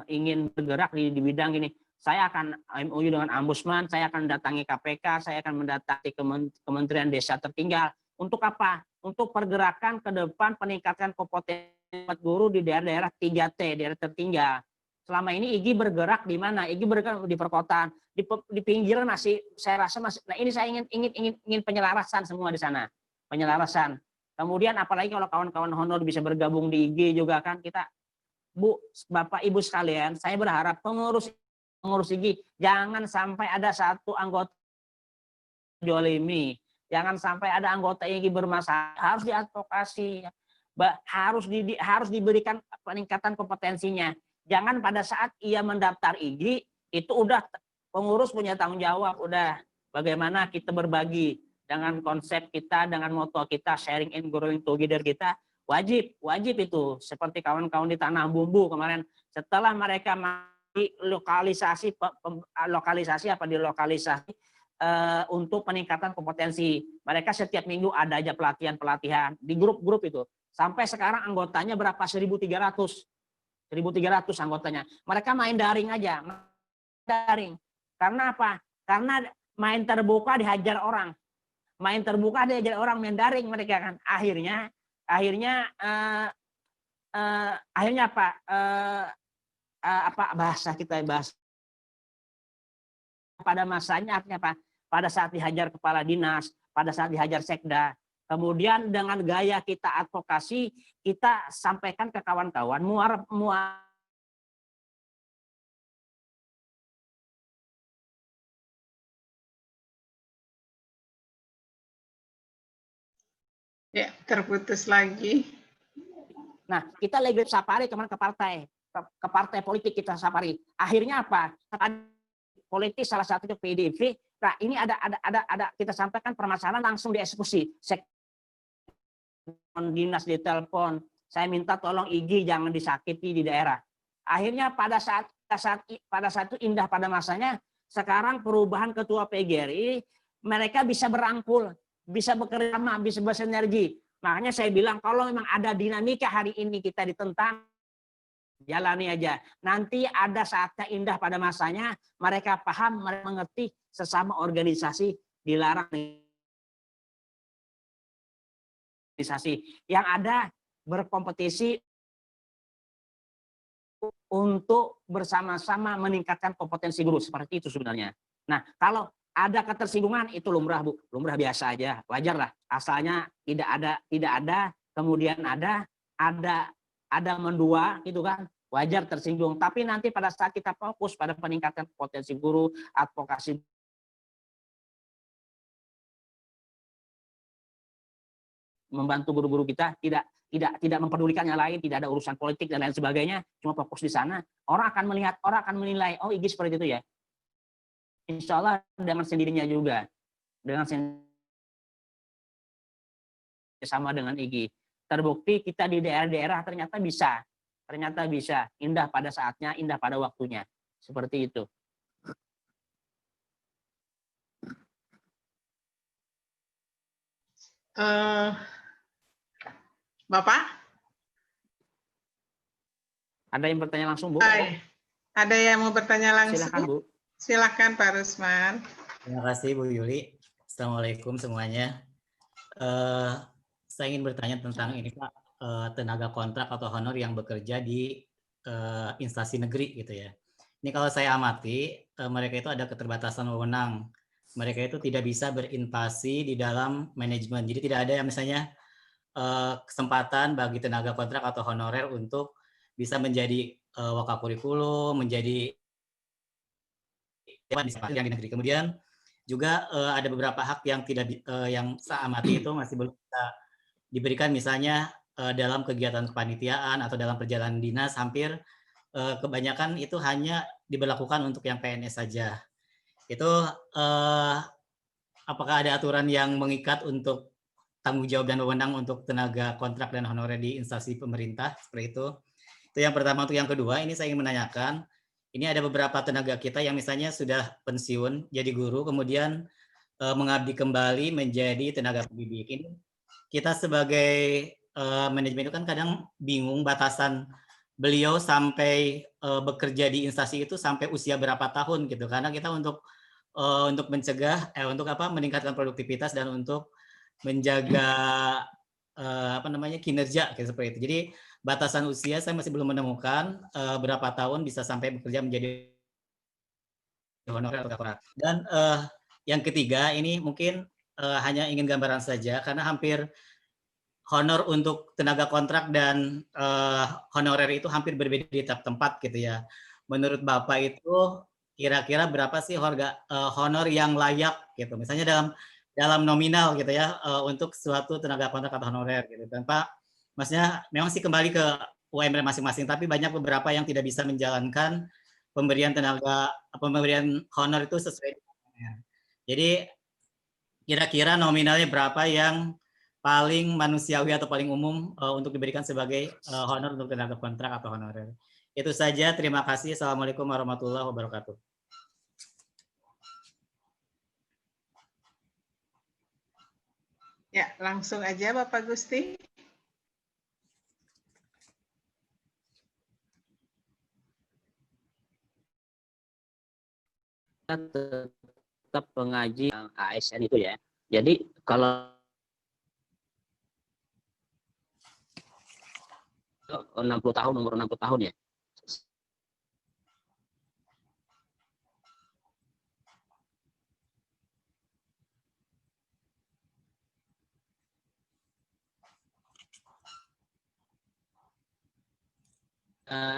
ingin bergerak di bidang ini. Saya akan MOU dengan Ombudsman, saya akan datangi KPK, saya akan mendatangi Kementerian Desa Tertinggal. Untuk apa? Untuk pergerakan ke depan peningkatan kompetensi guru di daerah-daerah 3T, daerah tertinggal. Selama ini IGI bergerak di mana? IGI bergerak di perkotaan, di pinggiran masih, saya rasa masih. Nah ini saya ingin penyelarasan semua di sana, penyelarasan. Kemudian apalagi kalau kawan-kawan honor bisa bergabung di IGI juga kan kita, Bu, Bapak Ibu sekalian, saya berharap pengurus IGI jangan sampai ada satu anggota jolimi, jangan sampai ada anggota IGI bermasalah, harus diadvokasi, harus diberikan peningkatan kompetensinya. Jangan pada saat ia mendaftar IGI itu udah pengurus punya tanggung jawab, udah bagaimana kita berbagi dengan konsep kita, dengan moto kita sharing and growing together kita, wajib itu seperti kawan-kawan di Tanah Bumbu kemarin setelah mereka lokalisasi untuk peningkatan kompetensi. Mereka setiap minggu ada aja pelatihan di grup-grup itu. Sampai sekarang anggotanya berapa? 1.300 anggotanya. Mereka main daring aja. daring. Karena apa? Karena main terbuka dihajar orang. Main terbuka dihajar orang, main daring mereka kan. Akhirnya apa bahasa kita bahas pada masanya artinya apa? Pada saat dihajar kepala dinas, pada saat dihajar sekda, kemudian dengan gaya kita advokasi, kita sampaikan ke kawan-kawan Ya, terputus lagi. Nah, kita lagi safari kemana ke partai politik kita safari. Akhirnya apa? Politik salah satunya PDIP. Nah, ini ada kita sampaikan permasalahan langsung dieksekusi. Dinas ditelepon, saya minta tolong IG jangan disakiti di daerah. Akhirnya pada saat itu indah pada masanya. Sekarang perubahan ketua PGRI, mereka bisa berangkul, bisa bekerja sama, bisa bersinergi. Makanya saya bilang kalau memang ada dinamika hari ini kita ditentang, jalani aja. Nanti ada saatnya indah pada masanya, mereka paham, mereka mengerti sesama organisasi dilarang organisasi. Yang ada berkompetisi untuk bersama-sama meningkatkan kompetensi guru. Seperti itu sebenarnya. Nah, kalau ada ketersinggungan itu lumrah, Bu. Lumrah biasa aja, wajar lah. Asalnya tidak ada, kemudian ada mendua gitu kan. Wajar tersinggung. Tapi nanti pada saat kita fokus pada peningkatan potensi guru, advokasi membantu guru-guru kita, tidak mempedulikan yang lain, tidak ada urusan politik dan lain sebagainya, cuma fokus di sana, orang akan melihat, orang akan menilai, oh IG seperti itu ya. Insya Allah dengan sendirinya juga, dengan sama dengan IG. Terbukti kita di daerah-daerah ternyata bisa, indah pada saatnya, indah pada waktunya, seperti itu. Bapak? Ada yang bertanya langsung, Bu? Ada yang mau bertanya langsung? Silakan, Bu. Silakan, Pak Rusman. Terima kasih, Bu Yuli. Assalamualaikum semuanya. Saya ingin bertanya tentang ini, Pak, tenaga kontrak atau honor yang bekerja di instansi negeri gitu ya. Ini kalau saya amati, mereka itu ada keterbatasan wewenang. Mereka itu tidak bisa berinvasi di dalam manajemen. Jadi tidak ada yang misalnya kesempatan bagi tenaga kontrak atau honorer untuk bisa menjadi wakakurikulum, menjadi yang di negeri. Kemudian juga ada beberapa hak yang yang saya amati itu masih belum bisa diberikan, misalnya dalam kegiatan kepanitiaan atau dalam perjalanan dinas, hampir kebanyakan itu hanya diberlakukan untuk yang PNS saja. Itu apakah ada aturan yang mengikat untuk tanggung jawab dan wewenang untuk tenaga kontrak dan honorer di instansi pemerintah seperti itu? Itu yang pertama. Untuk yang kedua, ini saya ingin menanyakan, ini ada beberapa tenaga kita yang misalnya sudah pensiun jadi guru, kemudian mengabdi kembali menjadi tenaga pendidik. Ini kita sebagai manajemen itu kan kadang bingung batasan beliau sampai bekerja di instansi itu sampai usia berapa tahun gitu, karena kita untuk mencegah meningkatkan produktivitas dan untuk menjaga kinerja kayak seperti itu. Jadi batasan usia saya masih belum menemukan berapa tahun bisa sampai bekerja menjadi honorer atau kontrak. Dan yang ketiga ini mungkin hanya ingin gambaran saja, karena hampir honor untuk tenaga kontrak dan honorer itu hampir berbeda di tiap tempat gitu ya. Menurut Bapak itu kira-kira berapa sih harga honor yang layak gitu, misalnya dalam nominal gitu ya, untuk suatu tenaga kontrak atau honorer gitu. Dan Pak, maksudnya memang sih kembali ke UMR masing-masing, tapi banyak beberapa yang tidak bisa menjalankan pemberian honor itu sesuai dengan UMR. Jadi kira-kira nominalnya berapa yang paling manusiawi atau paling umum untuk diberikan sebagai honor untuk tenaga kontrak atau honorer. Itu saja, terima kasih. Assalamualaikum warahmatullahi wabarakatuh. Ya, langsung aja Bapak Gusti. tetap pengaji ASN itu ya. Jadi kalau 60 tahun, umur 60 tahun ya.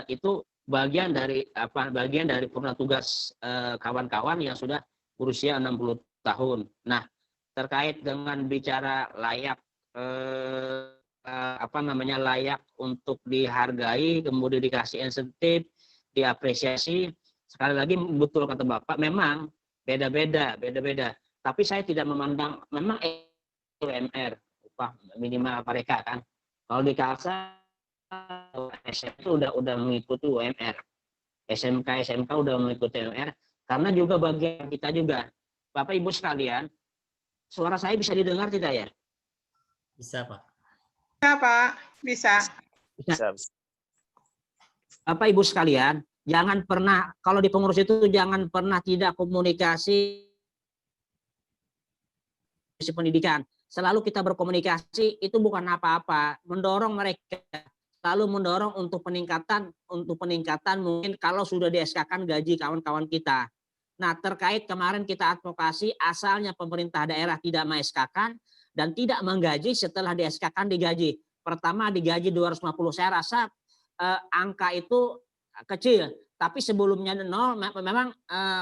Itu bagian dari purna tugas kawan-kawan yang sudah berusia 60 tahun. Nah, terkait dengan bicara layak layak untuk dihargai, kemudian dikasih insentif, diapresiasi. Sekali lagi betul kata Bapak, memang beda-beda. Tapi saya tidak memandang, memang UMR, upah minimal mereka kan. Kalau di Kalsa SMP udah mengikuti UMR, SMK udah mengikuti UMR, karena juga bagian kita juga, Bapak Ibu sekalian, suara saya bisa didengar tidak ya? Bisa, Pak. Bisa, Pak. Bisa. Bapak Ibu sekalian, jangan pernah, kalau di pengurus itu jangan pernah tidak komunikasi pendidikan. Selalu kita berkomunikasi, itu bukan apa-apa, mendorong mereka, selalu mendorong untuk peningkatan mungkin kalau sudah di SK-kan gaji kawan-kawan kita. Nah, terkait kemarin kita advokasi, asalnya pemerintah daerah tidak me-SK-kan dan tidak menggaji, setelah di SK-kan digaji. Pertama digaji 250, saya rasa angka itu kecil, tapi sebelumnya nol, memang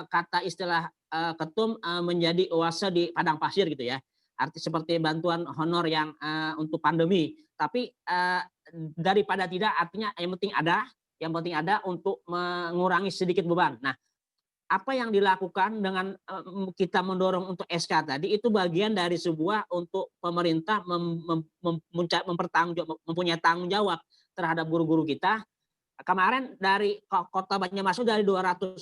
kata istilah ketum menjadi oase di padang pasir gitu ya. Arti seperti bantuan honor yang untuk pandemi, tapi daripada tidak, artinya yang penting ada untuk mengurangi sedikit beban. Nah, apa yang dilakukan dengan kita mendorong untuk SK tadi itu bagian dari sebuah untuk pemerintah mempunyai tanggung jawab terhadap guru-guru kita. Kemarin dari Kota Banyumas dari 250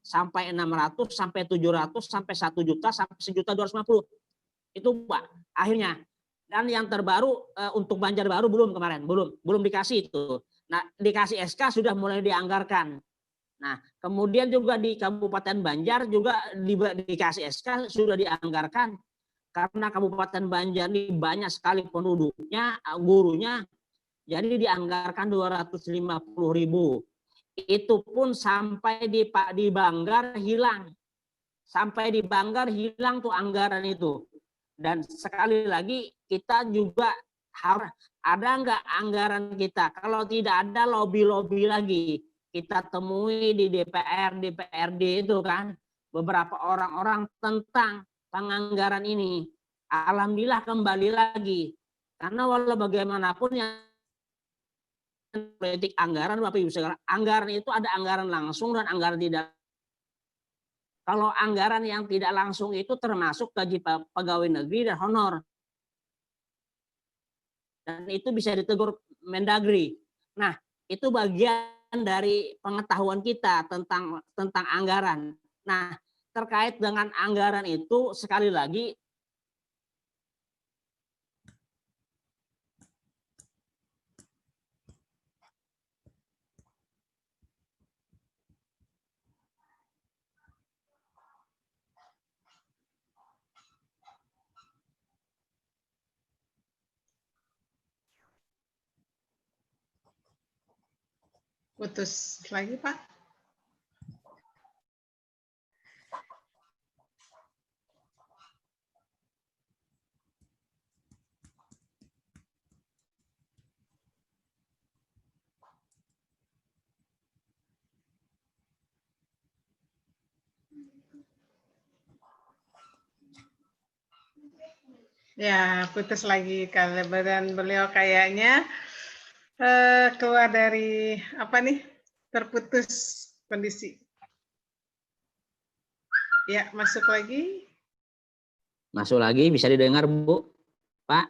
sampai 600 sampai 700 sampai 1 juta sampai 1.250.000. Itu Pak akhirnya. Dan yang terbaru untuk Banjarbaru belum dikasih itu. Nah, dikasih SK sudah mulai dianggarkan. Nah, kemudian juga di Kabupaten Banjar juga dikasih SK sudah dianggarkan, karena Kabupaten Banjar ini banyak sekali penduduknya, gurunya, jadi dianggarkan 250.000. Itu pun sampai di Banggar hilang. Sampai di Banggar hilang tuh anggaran itu. Dan sekali lagi kita juga harus ada nggak anggaran kita? Kalau tidak ada, lobby lagi. Kita temui di DPR, DPRD itu kan beberapa orang-orang tentang penganggaran ini. Alhamdulillah kembali lagi. Karena walau bagaimanapun yang politik anggaran, Bapak Ibu sekalian, anggaran itu ada anggaran langsung dan anggaran tidak. Kalau anggaran yang tidak langsung itu termasuk gaji pegawai negeri dan honor. Dan itu bisa ditegur Mendagri. Nah, itu bagian dari pengetahuan kita tentang anggaran. Nah, terkait dengan anggaran itu sekali lagi Putus lagi, Pak. Ya, putus lagi karena badan beliau kayaknya keluar dari apa nih? Terputus kondisi. Ya, masuk lagi. Masuk lagi, bisa didengar, Bu? Pak?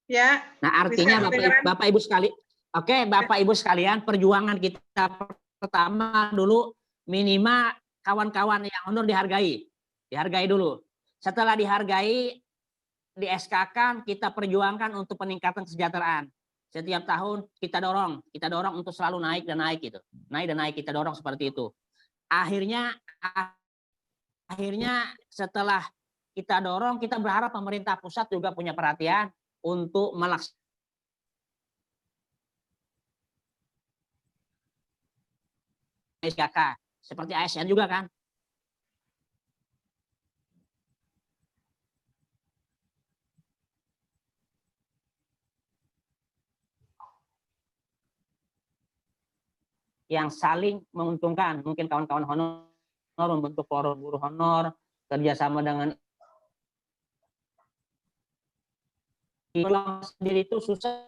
Ya. Nah, artinya Bapak Ibu sekali. Oke, Bapak Ibu sekalian, perjuangan kita pertama dulu minimal kawan-kawan yang honor dihargai. Dihargai dulu. Setelah dihargai, di SK-kan kita perjuangkan untuk peningkatan kesejahteraan. Setiap tahun kita dorong untuk selalu naik dan naik gitu. Naik dan naik, kita dorong seperti itu. Akhirnya akhirnya setelah kita dorong, kita berharap pemerintah pusat juga punya perhatian untuk melaksanakan SKK seperti ASN juga kan. Yang saling menguntungkan, mungkin kawan-kawan honor membentuk forum guru honor, kerjasama dengan sendiri itu susah.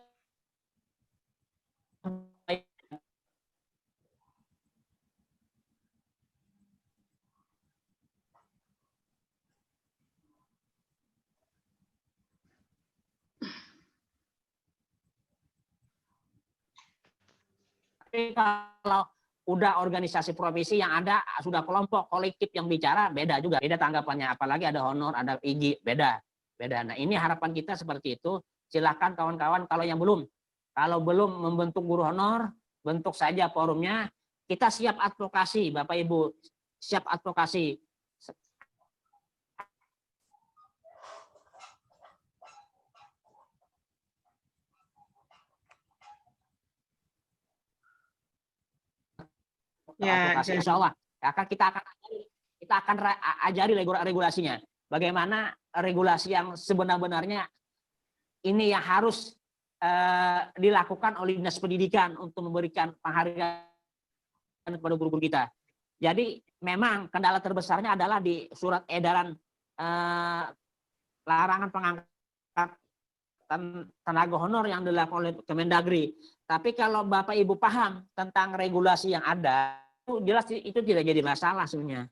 Tapi kalau udah organisasi profesi yang ada, sudah kelompok kolektif yang bicara, beda juga, beda tanggapannya. Apalagi ada honor, ada IGI, beda. Nah ini harapan kita seperti itu. Silahkan kawan-kawan kalau yang belum membentuk guru honor, bentuk saja forumnya. Kita siap advokasi, Bapak Ibu, siap advokasi. Ya, advokasi, insya Allah kita akan ajari regulasinya. Bagaimana regulasi yang sebenar-benarnya ini yang harus dilakukan oleh Dinas Pendidikan untuk memberikan penghargaan kepada guru-guru kita. Jadi memang kendala terbesarnya adalah di surat edaran larangan pengangkatan tenaga honor yang dilakukan oleh Kemendagri. Tapi kalau Bapak Ibu paham tentang regulasi yang ada, jelas itu tidak jadi masalah sebenarnya.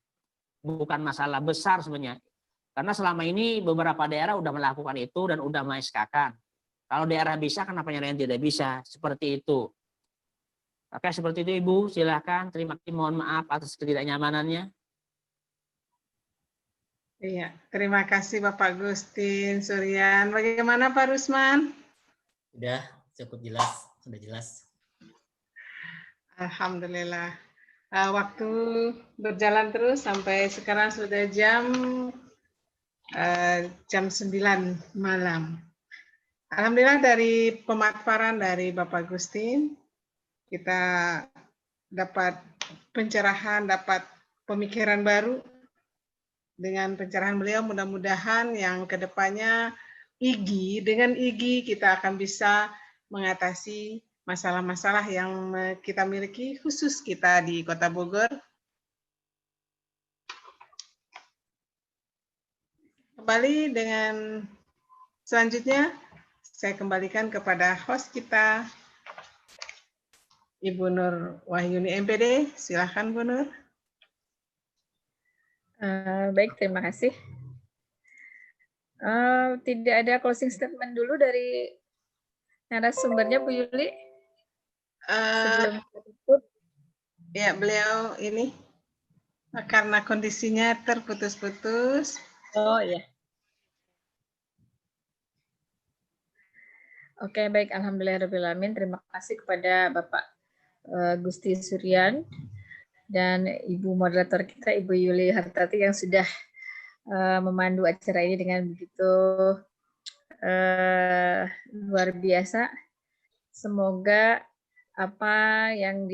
Bukan masalah besar sebenarnya. Karena selama ini beberapa daerah sudah melakukan itu dan sudah mengeskakan. Kalau daerah bisa, kenapa yang lain tidak bisa? Seperti itu. Oke, seperti itu Ibu. Silakan. Terima kasih. Mohon maaf atas ketidaknyamanannya. Iya, terima kasih Bapak Gustin Suryan. Bagaimana Pak Rusman? Sudah cukup jelas, sudah jelas. Alhamdulillah. Waktu berjalan terus sampai sekarang sudah jam 9 malam. Alhamdulillah dari pemaparan dari Bapak Gustin, kita dapat pencerahan, dapat pemikiran baru. Dengan pencerahan beliau, mudah-mudahan yang kedepannya dengan IGI kita akan bisa mengatasi masalah-masalah yang kita miliki, khusus kita di Kota Bogor. Kembali dengan selanjutnya, saya kembalikan kepada host kita, Ibu Nur Wahyuni MPD. Silakan Bu Nur. Baik, terima kasih. Tidak ada closing statement dulu dari narasumbernya Bu Yuli? Sebelum tutup. Ya, beliau ini karena kondisinya terputus-putus. Oh iya. Oke, baik. Alhamdulillahirrahmanirrahim. Terima kasih kepada Bapak Gusti Suryan dan Ibu moderator kita, Ibu Yuli Hartati, yang sudah memandu acara ini dengan begitu luar biasa. Semoga apa yang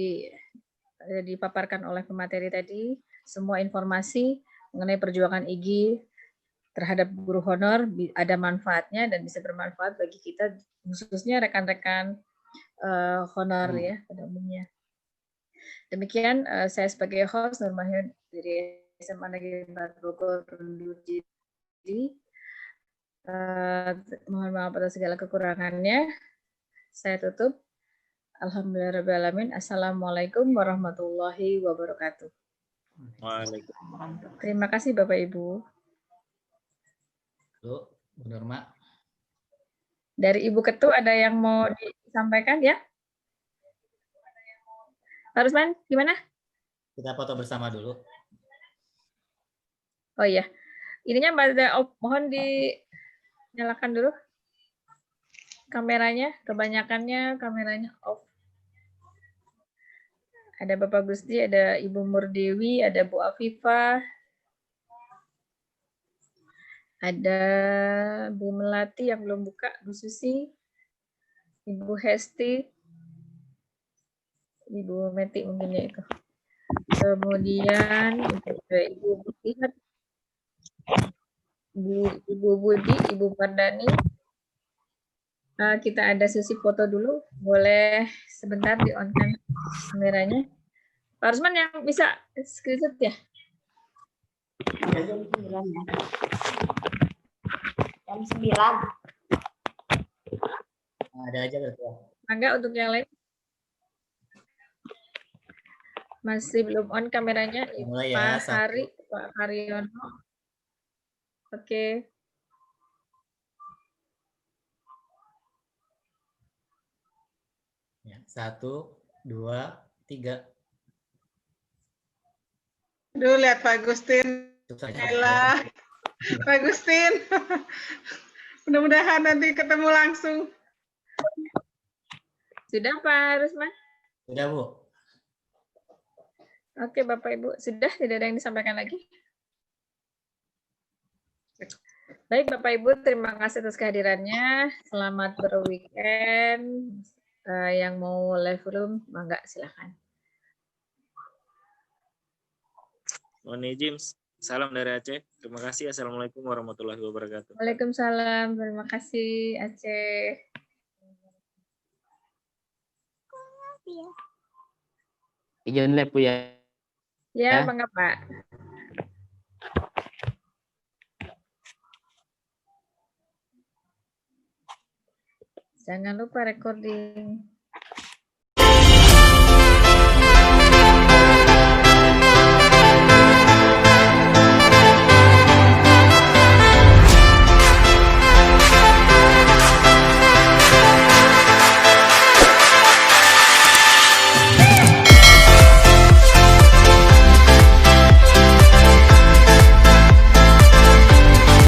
dipaparkan oleh pemateri tadi, semua informasi mengenai perjuangan IGI terhadap guru honor ada manfaatnya dan bisa bermanfaat bagi kita, khususnya rekan-rekan honor ya pada umumnya. Demikian saya sebagai host Nur Mahyun dari SMA Negeri 4 Bogor undur diri. Mohon maaf atas segala kekurangannya. Saya tutup. Alhamdulillahirrahmanirrahim. Assalamualaikum warahmatullahi wabarakatuh. Waalaikumsalam. Terima kasih Bapak Ibu. Bu Nurma. Dari Ibu Ketu ada yang mau disampaikan ya? Pak Rusman, gimana? Kita foto bersama dulu. Oh iya, ininya mohon dinyalakan dulu kameranya. Kebanyakannya kameranya off. Ada Bapak Gusti, ada Ibu Murdewi, ada Bu Afifah, Ada Bu Melati yang belum buka, Bu Susi, Ibu Hesti, Ibu Meti mungkin ya itu. Kemudian Ibu Butihat, Ibu Budi, Ibu Mardani. Kita ada sesi foto dulu. Boleh sebentar di-on-kan kameranya. Pak Rusman yang bisa screenshot ya? Jam 9 ya. Jam 9. Ada aja Ketua. Mangga untuk yang lain. Masih belum on kameranya. Mulai ya, Pak Hari, Pak Haryono. Oke. Ya, 1, 2, 3. Aduh, lihat Pak Agustin. Cukup saja. Elah. Pak Agustin. Mudah-mudahan nanti ketemu langsung. Sudah Pak Rusman? Sudah, Bu. Oke Bapak Ibu, sudah tidak ada yang disampaikan lagi? Baik Bapak Ibu, terima kasih atas kehadirannya. Selamat berweekend. Yang mau live room, mangga silakan. Mohon izin, salam dari Aceh. Terima kasih. Assalamualaikum warahmatullahi wabarakatuh. Waalaikumsalam. Terima kasih Aceh. Izin live Bu ya. Ya, Ya. bangga Pak. Jangan lupa recording.